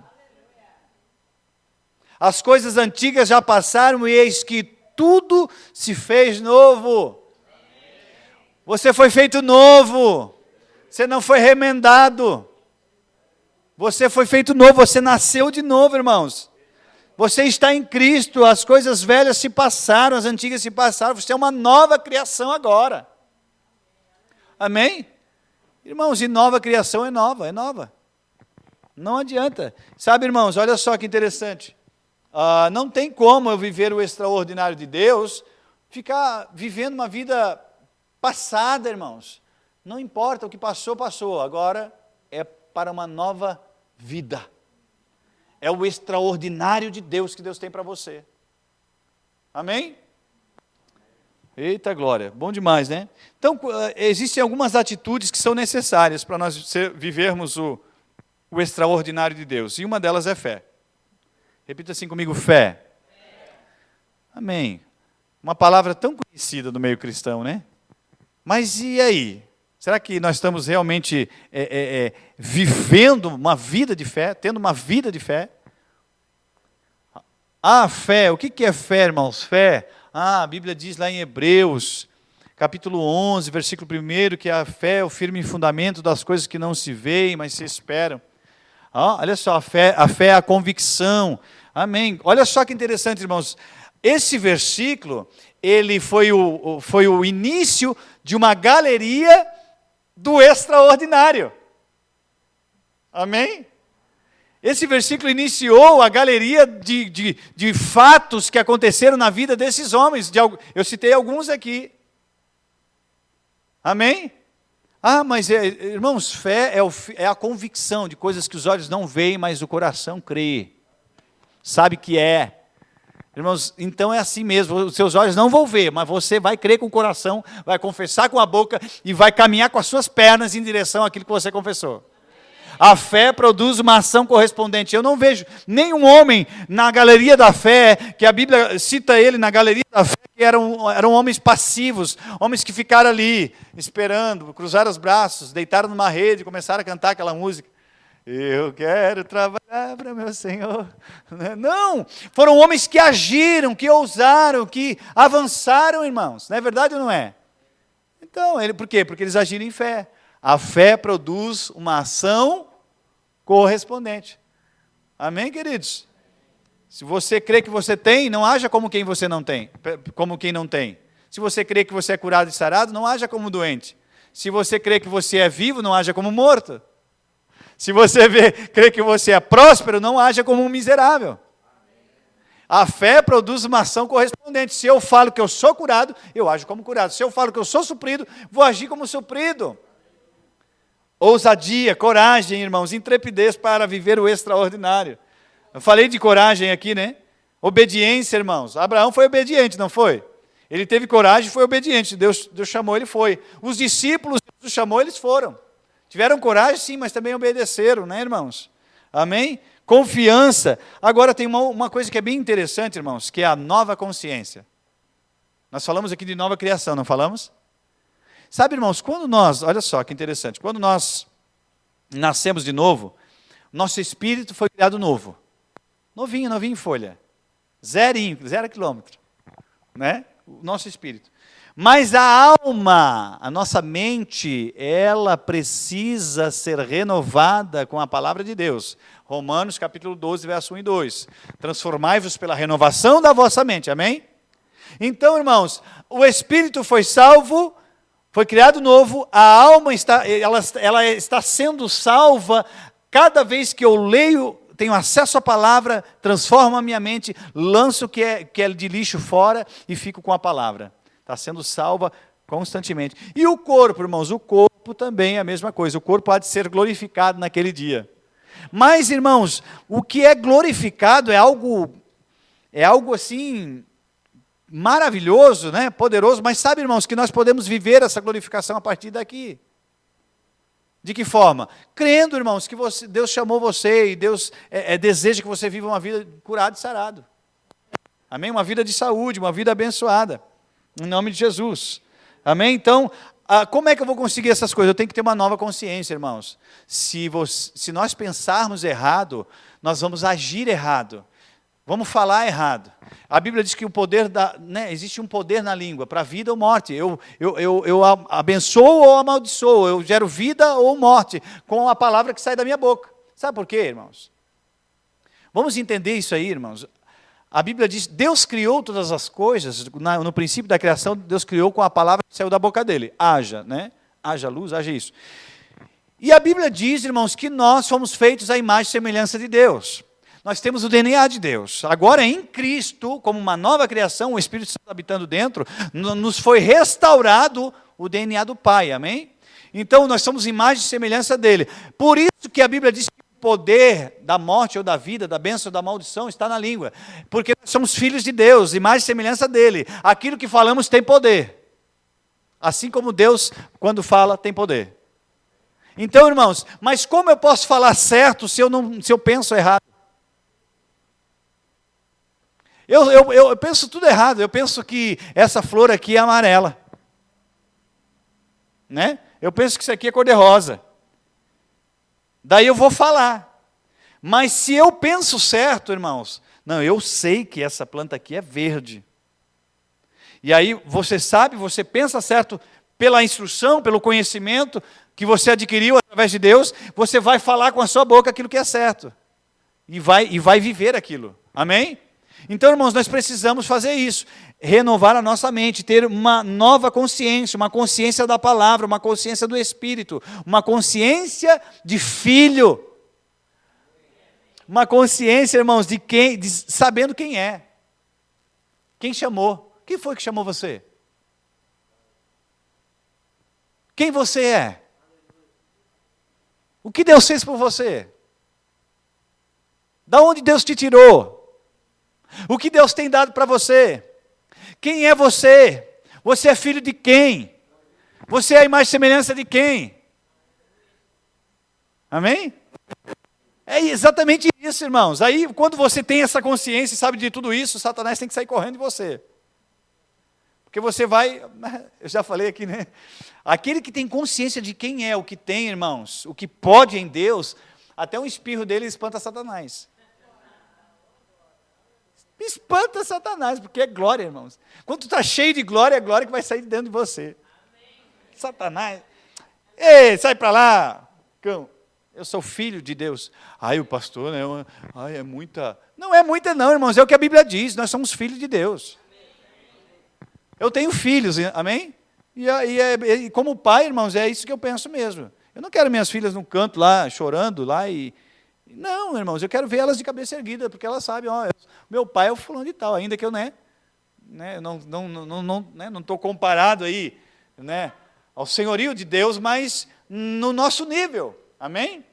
As coisas antigas já passaram e eis que tudo se fez novo. Você foi feito novo. Você não foi remendado. Você foi feito novo, você nasceu de novo, irmãos. Você está em Cristo, as coisas velhas se passaram, as antigas se passaram, você é uma nova criação agora. Amém? Irmãos, e nova criação é nova, é nova. Não adianta. Sabe, irmãos, olha só que interessante. Não tem como eu viver o extraordinário de Deus, ficar vivendo uma vida passada, irmãos. Não importa, o que passou, passou. Agora é para uma nova vida. É o extraordinário de Deus que Deus tem para você. Amém? Eita glória, bom demais, né? Então, existem algumas atitudes que são necessárias para nós vivermos o extraordinário de Deus. E uma delas é fé. Repita assim comigo, fé. Amém. Uma palavra tão conhecida no meio cristão, né? Mas e aí? Será que nós estamos realmente vivendo uma vida de fé, tendo uma vida de fé? Fé, o que é fé, irmãos? Fé, a Bíblia diz lá em Hebreus, capítulo 11, versículo 1, que a fé é o firme fundamento das coisas que não se veem, mas se esperam. Olha só, a fé é a convicção. Amém. Olha só que interessante, irmãos. Esse versículo, ele foi o início de uma galeria do extraordinário. Amém? Esse versículo iniciou a galeria de fatos que aconteceram na vida desses homens. Eu citei alguns aqui. Amém? Mas, irmãos, fé é a convicção de coisas que os olhos não veem, mas o coração crê. Sabe que é. Irmãos, então é assim mesmo, os seus olhos não vão ver, mas você vai crer com o coração, vai confessar com a boca e vai caminhar com as suas pernas em direção àquilo que você confessou. A fé produz uma ação correspondente. Eu não vejo nenhum homem na galeria da fé, que a Bíblia cita ele na galeria da fé, que eram homens passivos, homens que ficaram ali, esperando, cruzaram os braços, deitaram numa rede, começaram a cantar aquela música. Eu quero trabalhar para meu Senhor. Não, foram homens que agiram, que ousaram, que avançaram, irmãos. Não é verdade ou não é? Então, por quê? Porque eles agiram em fé. A fé produz uma ação correspondente. Amém, queridos? Se você crê que você tem, não haja como quem você não tem, como quem não tem. Se você crê que você é curado e sarado, não haja como doente. Se você crê que você é vivo, não haja como morto. Se você crê que você é próspero, não haja como um miserável. A fé produz uma ação correspondente. Se eu falo que eu sou curado, eu ajo como curado. Se eu falo que eu sou suprido, vou agir como suprido. Ousadia, coragem, irmãos, intrepidez para viver o extraordinário. Eu falei de coragem aqui, né? Obediência, irmãos. Abraão foi obediente, não foi? Ele teve coragem e foi obediente. Deus chamou, ele foi. Os discípulos, Deus chamou, eles foram. Tiveram coragem, sim, mas também obedeceram, né, irmãos? Amém? Confiança. Agora tem uma coisa que é bem interessante, irmãos, que é a nova consciência. Nós falamos aqui de nova criação, não falamos? Sabe, irmãos, olha só que interessante, quando nós nascemos de novo, nosso espírito foi criado novo. Novinho em folha. 0 quilômetro. Né? O nosso espírito. Mas a alma, a nossa mente, ela precisa ser renovada com a palavra de Deus. Romanos capítulo 12, verso 1 e 2. Transformai-vos pela renovação da vossa mente, amém? Então, irmãos, o espírito foi salvo, foi criado novo, a alma ela está sendo salva cada vez que eu leio, tenho acesso à palavra, transformo a minha mente, lanço o que é de lixo fora e fico com a palavra. Está sendo salva constantemente. E o corpo, irmãos, o corpo também é a mesma coisa. O corpo há de ser glorificado naquele dia. Mas, irmãos, o que é glorificado é algo assim, maravilhoso, né? Poderoso, mas sabe, irmãos, que nós podemos viver essa glorificação a partir daqui. De que forma? Crendo, irmãos, que Deus chamou você e Deus deseja que você viva uma vida curada e sarado. Amém? Uma vida de saúde, uma vida abençoada. Em nome de Jesus. Amém? Então, como é que eu vou conseguir essas coisas? Eu tenho que ter uma nova consciência, irmãos. Se nós pensarmos errado, nós vamos agir errado. Vamos falar errado. A Bíblia diz que o poder existe um poder na língua, para vida ou morte. Eu abençoo ou amaldiçoo, eu gero vida ou morte, com a palavra que sai da minha boca. Sabe por quê, irmãos? Vamos entender isso aí, irmãos. A Bíblia diz, Deus criou todas as coisas, no princípio da criação, Deus criou com a palavra que saiu da boca dele. Haja, né? Haja luz, haja isso. E a Bíblia diz, irmãos, que nós fomos feitos à imagem e semelhança de Deus. Nós temos o DNA de Deus. Agora, em Cristo, como uma nova criação, o Espírito Santo habitando dentro, nos foi restaurado o DNA do Pai, amém? Então, nós somos imagem e semelhança dele. Por isso que a Bíblia diz que o poder da morte ou da vida, da bênção ou da maldição está na língua. Porque nós somos filhos de Deus, imagem e semelhança dele. Aquilo que falamos tem poder. Assim como Deus, quando fala, tem poder. Então, irmãos, mas como eu posso falar certo se eu penso errado? Eu penso tudo errado. Eu penso que essa flor aqui é amarela. Né? Eu penso que isso aqui é cor-de-rosa. Daí eu vou falar. Mas se eu penso certo, irmãos, não, eu sei que essa planta aqui é verde. E aí você sabe, você pensa certo pela instrução, pelo conhecimento que você adquiriu através de Deus, você vai falar com a sua boca aquilo que é certo. E vai viver aquilo. Amém? Então, irmãos, nós precisamos fazer isso, renovar a nossa mente, ter uma nova consciência, uma consciência da palavra, uma consciência do Espírito, uma consciência de filho, uma consciência, irmãos, sabendo quem é, quem chamou, quem foi que chamou você? Quem você é? O que Deus fez por você? Da onde Deus te tirou? O que Deus tem dado para você? Quem é você? Você é filho de quem? Você é a imagem e semelhança de quem? Amém? É exatamente isso, irmãos. Aí, quando você tem essa consciência e sabe de tudo isso, Satanás tem que sair correndo de você. Porque você vai... Eu já falei aqui, né? Aquele que tem consciência de quem é o que tem, irmãos, o que pode em Deus, até um espirro dele espanta Satanás. Espanta Satanás, porque é glória, irmãos. Quando tu está cheio de glória, é glória que vai sair de dentro de você. Satanás, ei, sai para lá, cão. Eu sou filho de Deus. Ai, o pastor, né? Ai, é muita. Não é muita não, irmãos, é o que a Bíblia diz, nós somos filhos de Deus. Eu tenho filhos, amém? E como pai, irmãos, é isso que eu penso mesmo. Eu não quero minhas filhas num canto lá, chorando lá e... Não, irmãos, eu quero ver elas de cabeça erguida, porque elas sabem, meu pai é o fulano de tal, ainda que eu não estou comparado aí, né, ao senhorio de Deus, mas no nosso nível, amém?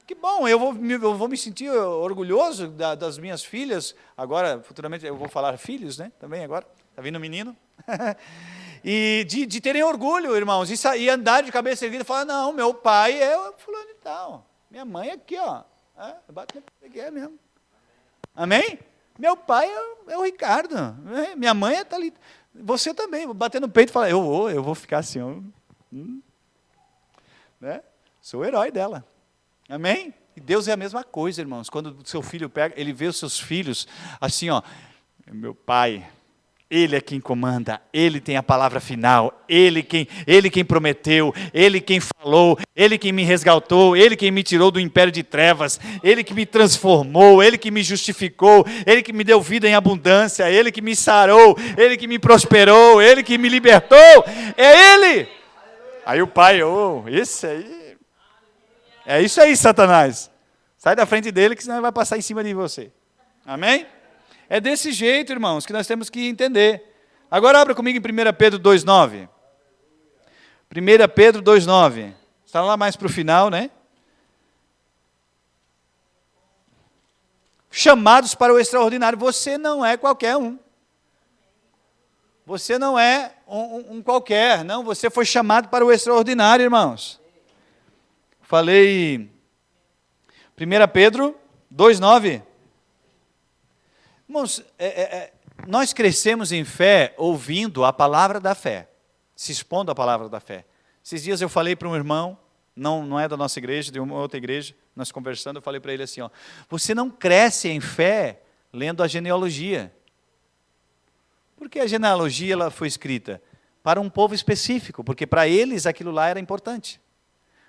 Que bom, eu vou me sentir orgulhoso das minhas filhas, agora, futuramente, eu vou falar filhos, né, também agora, está vindo um menino, e de terem orgulho, irmãos, e andar de cabeça erguida e falar, não, meu pai é o fulano de tal, minha mãe é aqui, ó. Bate no peito que é mesmo. Amém? Meu pai é o Ricardo. Minha mãe é Thalita. Você também, bater no peito e falar, eu vou ficar assim, né? Sou o herói dela. Amém? E Deus é a mesma coisa, irmãos. Quando o seu filho pega, ele vê os seus filhos assim, meu pai, ele é quem comanda, ele tem a palavra final, ele quem prometeu, ele quem falou, ele quem me resgatou, ele quem me tirou do império de trevas, ele que me transformou, ele que me justificou, ele que me deu vida em abundância, ele que me sarou, ele que me prosperou, ele que me libertou, é ele. Aí o pai, esse aí, é isso aí, Satanás, sai da frente dele que senão ele vai passar em cima de você, amém? É desse jeito, irmãos, que nós temos que entender. Agora abra comigo em 1 Pedro 2,9. 1 Pedro 2,9. Está lá mais para o final, né? Chamados para o extraordinário. Você não é qualquer um. Você não é um qualquer, não, você foi chamado para o extraordinário, irmãos. Falei 1 Pedro 2,9. Irmãos, nós crescemos em fé ouvindo a palavra da fé, se expondo à palavra da fé. Esses dias eu falei para um irmão, não é da nossa igreja, de uma outra igreja, nós conversando, eu falei para ele assim, você não cresce em fé lendo a genealogia. Porque a genealogia ela foi escrita para um povo específico, porque para eles aquilo lá era importante.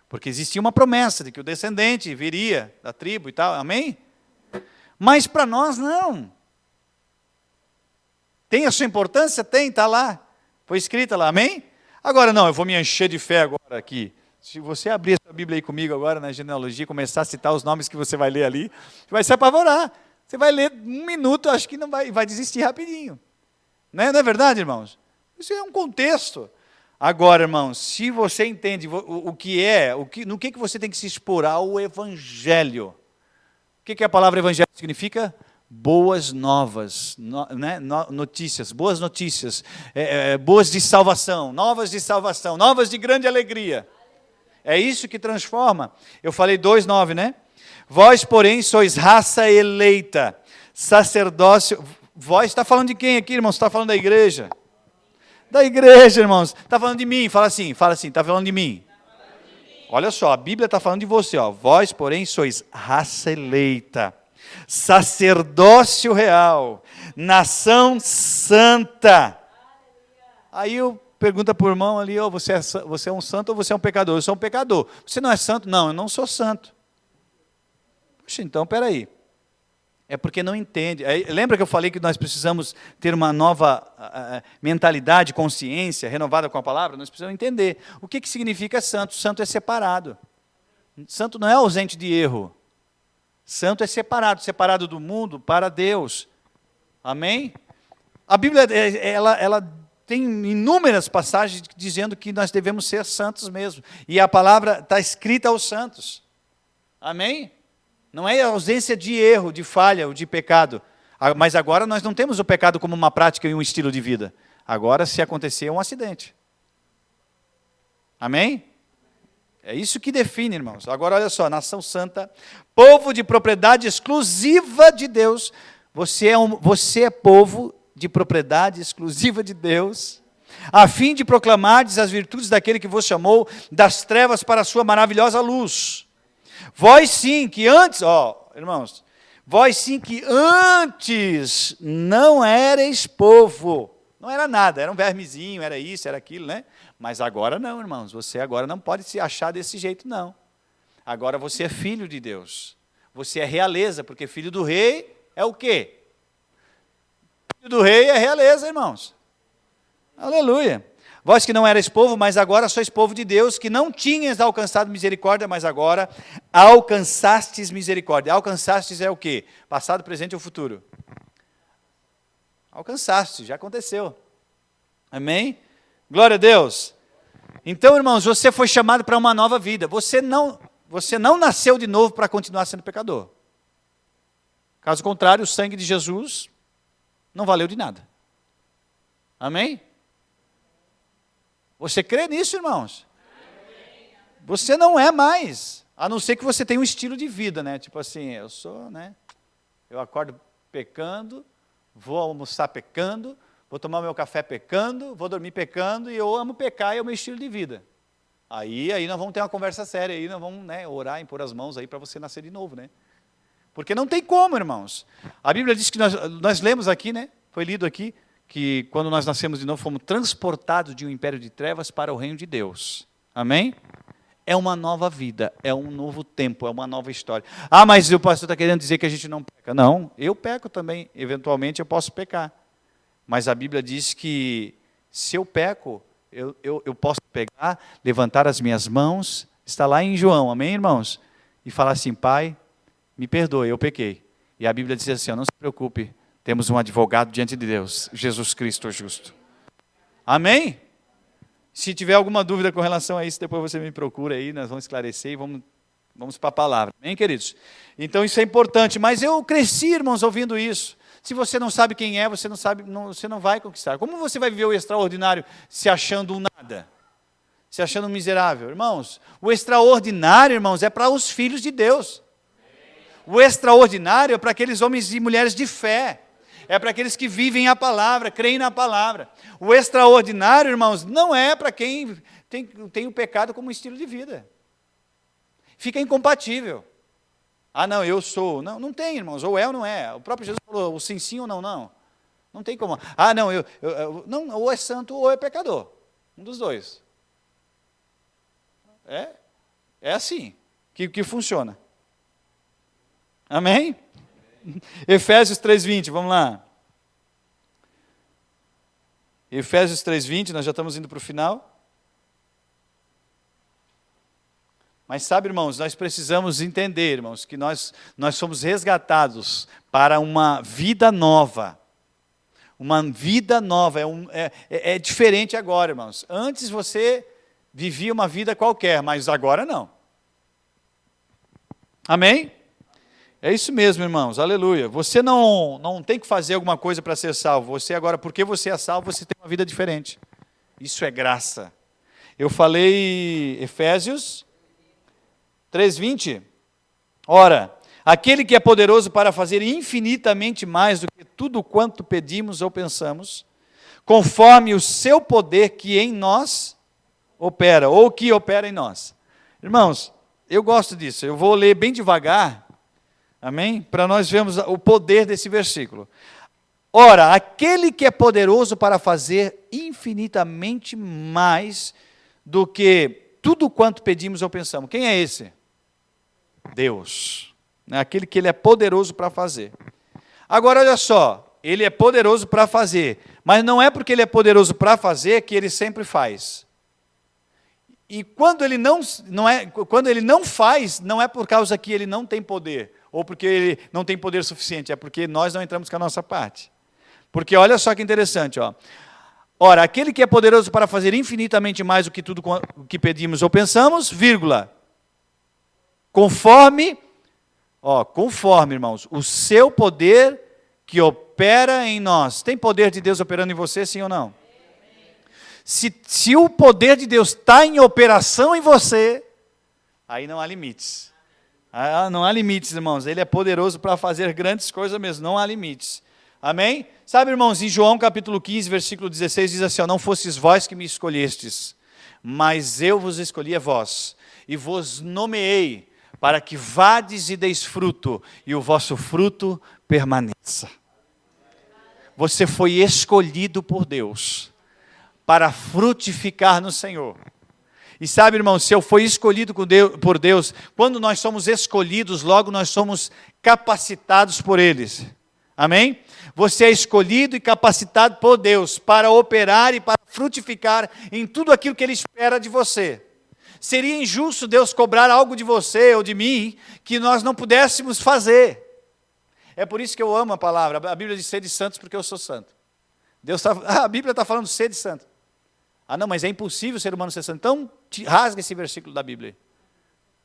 Porque existia uma promessa de que o descendente viria da tribo e tal, amém? Mas para nós não. Tem a sua importância? Tem, está lá. Foi escrita lá, amém? Agora não, eu vou me encher de fé agora aqui. Se você abrir a sua Bíblia aí comigo agora na genealogia, começar a citar os nomes que você vai ler ali, você vai se apavorar. Você vai ler 1 minuto, acho que não vai desistir rapidinho. Não é verdade, irmãos? Isso é um contexto. Agora, irmãos, se você entende o que é, no que você tem que se expor ao Evangelho. O que a palavra Evangelho significa? Boas novas, notícias, boas notícias, boas de salvação, novas de grande alegria. É isso que transforma. Eu falei 2,9, né? Vós, porém, sois raça eleita, sacerdócio. Vós está falando de quem aqui, irmãos? Está falando da igreja? Da igreja, irmãos. Está falando de mim. Fala assim, está falando de mim. Olha só, a Bíblia está falando de você. Vós, porém, sois raça eleita, sacerdócio real, nação santa. Aí eu pergunto para o irmão ali, você é um santo ou você é um pecador? Eu sou um pecador. Você não é santo? Não, eu não sou santo. Puxa, então, peraí. É porque não entende. Lembra que eu falei que nós precisamos ter uma nova mentalidade, consciência, renovada com a palavra? Nós precisamos entender. O que significa santo? Santo é separado. Santo não é ausente de erro. Santo é separado do mundo para Deus. Amém? A Bíblia, ela tem inúmeras passagens dizendo que nós devemos ser santos mesmo. E a palavra está escrita aos santos. Amém? Não é ausência de erro, de falha ou de pecado. Mas agora nós não temos o pecado como uma prática e um estilo de vida. Agora, se acontecer, é um acidente. Amém? É isso que define, irmãos. Agora, olha só, nação santa, povo de propriedade exclusiva de Deus. Você é povo de propriedade exclusiva de Deus, a fim de proclamardes as virtudes daquele que vos chamou das trevas para a sua maravilhosa luz. Vós sim que antes, irmãos, vós sim que antes não erais povo, não era nada, era um vermezinho, era isso, era aquilo, né? Mas agora não, irmãos, você agora não pode se achar desse jeito, não. Agora você é filho de Deus, você é realeza, porque filho do rei é o quê? Filho do rei é realeza, irmãos. Aleluia. Vós que não erais povo, mas agora sois povo de Deus, que não tinhas alcançado misericórdia, mas agora alcançastes misericórdia. Alcançastes é o quê? Passado, presente ou futuro? Alcançaste, já aconteceu. Amém? Glória a Deus. Então, irmãos, você foi chamado para uma nova vida. Você não nasceu de novo para continuar sendo pecador. Caso contrário, o sangue de Jesus não valeu de nada. Amém? Você crê nisso, irmãos? Você não é mais, a não ser que você tenha um estilo de vida, né? Tipo assim, eu acordo pecando, vou almoçar pecando, vou tomar meu café pecando, vou dormir pecando, e eu amo pecar, é o meu estilo de vida. Aí nós vamos ter uma conversa séria, aí nós vamos orar e pôr as mãos aí para você nascer de novo, né? Porque não tem como, irmãos. A Bíblia diz que nós lemos aqui, né? Foi lido aqui, que quando nós nascemos de novo, fomos transportados de um império de trevas para o reino de Deus. Amém? É uma nova vida, é um novo tempo, é uma nova história. Mas o pastor está querendo dizer que a gente não peca. Não, eu peco também, eventualmente eu posso pecar. Mas a Bíblia diz que se eu peco, eu posso pegar, levantar as minhas mãos, está lá em João, amém, irmãos? E falar assim, Pai, me perdoe, eu pequei. E a Bíblia diz assim, não se preocupe, temos um advogado diante de Deus, Jesus Cristo justo. Amém? Se tiver alguma dúvida com relação a isso, depois você me procura aí, nós vamos esclarecer e vamos para a palavra. Amém, queridos? Então isso é importante, mas eu cresci, irmãos, ouvindo isso. Se você não sabe quem é, você não vai conquistar. Como você vai viver o extraordinário se achando um nada? Se achando um miserável? Irmãos, o extraordinário, irmãos, é para os filhos de Deus. O extraordinário é para aqueles homens e mulheres de fé. É para aqueles que vivem a palavra, creem na palavra. O extraordinário, irmãos, não é para quem tem o pecado como estilo de vida. Fica incompatível. Ah, não, eu sou. Não, não tem, irmãos. Ou é ou não é. O próprio Jesus falou, o sim, sim ou não, não. Não tem como. Ah, não, não, ou é santo ou é pecador. Um dos dois. É assim que funciona. Amém? Efésios 3:20, vamos lá. Efésios 3:20, nós já estamos indo para o final. Mas sabe, irmãos, nós precisamos entender, irmãos, que nós somos resgatados para uma vida nova. Uma vida nova, é diferente agora, irmãos. Antes você vivia uma vida qualquer, mas agora não. Amém? É isso mesmo, irmãos, aleluia. Você não tem que fazer alguma coisa para ser salvo. Você agora, porque você é salvo, você tem uma vida diferente. Isso é graça. Eu falei Efésios 3:20. Ora, aquele que é poderoso para fazer infinitamente mais do que tudo quanto pedimos ou pensamos, conforme o seu poder que em nós opera, ou que opera em nós. Irmãos, eu gosto disso. Eu vou ler bem devagar, amém? Para nós vermos o poder desse versículo. Ora, aquele que é poderoso para fazer infinitamente mais do que tudo quanto pedimos ou pensamos. Quem é esse? Deus. Aquele que Ele é poderoso para fazer. Agora, olha só, Ele é poderoso para fazer, mas não é porque Ele é poderoso para fazer que Ele sempre faz. E quando Ele quando Ele não faz, não é por causa que Ele não tem poder, ou porque Ele não tem poder suficiente, é porque nós não entramos com a nossa parte. Porque olha só que interessante, ó. Ora, aquele que é poderoso para fazer infinitamente mais do que tudo o que pedimos ou pensamos, vírgula, conforme, irmãos, o seu poder que opera em nós. Tem poder de Deus operando em você, sim ou não? Se o poder de Deus está em operação em você, aí não há limites. Não há limites, irmãos. Ele é poderoso para fazer grandes coisas mesmo, não há limites. Amém? Sabe, irmãos, em João capítulo 15, versículo 16, diz assim, ó, não fostes vós que me escolhestes, mas eu vos escolhi a vós, e vos nomeei, para que vades e deis fruto, e o vosso fruto permaneça. Você foi escolhido por Deus, para frutificar no Senhor. E sabe, irmão, se eu fui escolhido por Deus, quando nós somos escolhidos, logo nós somos capacitados por eles. Amém? Você é escolhido e capacitado por Deus para operar e para frutificar em tudo aquilo que Ele espera de você. Seria injusto Deus cobrar algo de você ou de mim que nós não pudéssemos fazer. É por isso que eu amo a palavra. A Bíblia diz sede santos porque eu sou santo. A Bíblia está falando sede santo. Ah, não, mas é impossível o ser humano ser santo. Então, rasga esse versículo da Bíblia.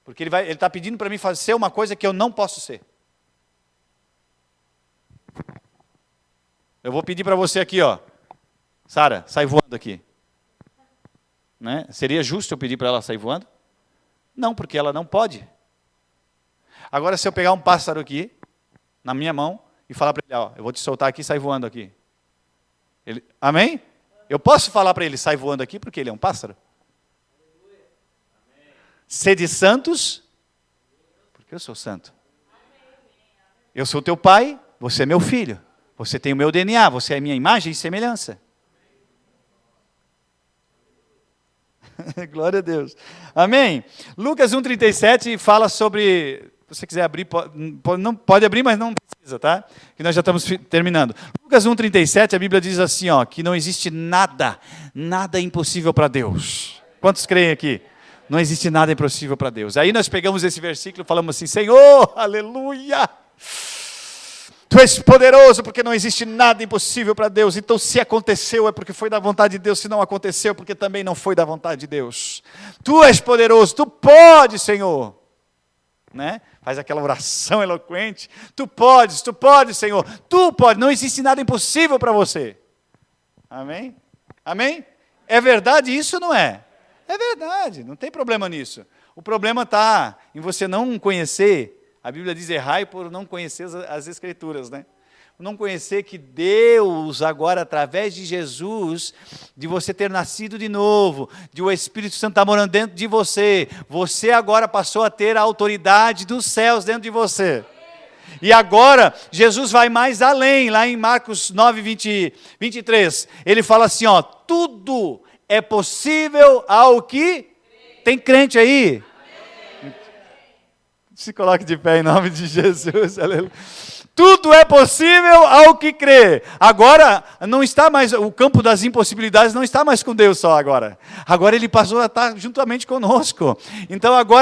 Porque ele está pedindo para mim fazer uma coisa que eu não posso ser. Eu vou pedir para você aqui, ó. Sara, sai voando aqui. Né? Seria justo eu pedir para ela sair voando? Não, porque ela não pode. Agora, se eu pegar um pássaro aqui, na minha mão, e falar para ele, ó, eu vou te soltar aqui e sai voando aqui. Amém? Eu posso falar para ele, sai voando aqui, porque ele é um pássaro? Sede santos, porque eu sou santo. Eu sou teu pai, você é meu filho. Você tem o meu DNA, você é a minha imagem e semelhança. Glória a Deus. Amém? Lucas 1,37 fala sobre... Se você quiser abrir, pode abrir, mas não precisa, tá? Que nós já estamos terminando. Lucas 1,37, a Bíblia diz assim, ó, que não existe nada impossível para Deus. Quantos creem aqui? Não existe nada impossível para Deus. Aí nós pegamos esse versículo e falamos assim, Senhor, aleluia! Tu és poderoso porque não existe nada impossível para Deus. Então se aconteceu é porque foi da vontade de Deus. Se não aconteceu porque também não foi da vontade de Deus. Tu és poderoso, tu podes, Senhor. né? Faz aquela oração eloquente. Tu podes, Senhor. Tu podes. Não existe nada impossível para você. Amém? Amém? É verdade isso ou não é? É verdade, não tem problema nisso. O problema está em você não conhecer. A Bíblia diz: errai por não conhecer as Escrituras, né? Não conhecer que Deus agora, através de Jesus, de você ter nascido de novo, de o Espírito Santo estar morando dentro de você, você agora passou a ter a autoridade dos céus dentro de você. E agora, Jesus vai mais além, lá em Marcos 9, 23, ele fala assim, ó, tudo é possível ao que... Tem crente aí? Se coloque de pé em nome de Jesus, aleluia. Tudo é possível ao que crê. Agora, não está mais, o campo das impossibilidades não está mais com Deus só agora. Agora ele passou a estar juntamente conosco. Então agora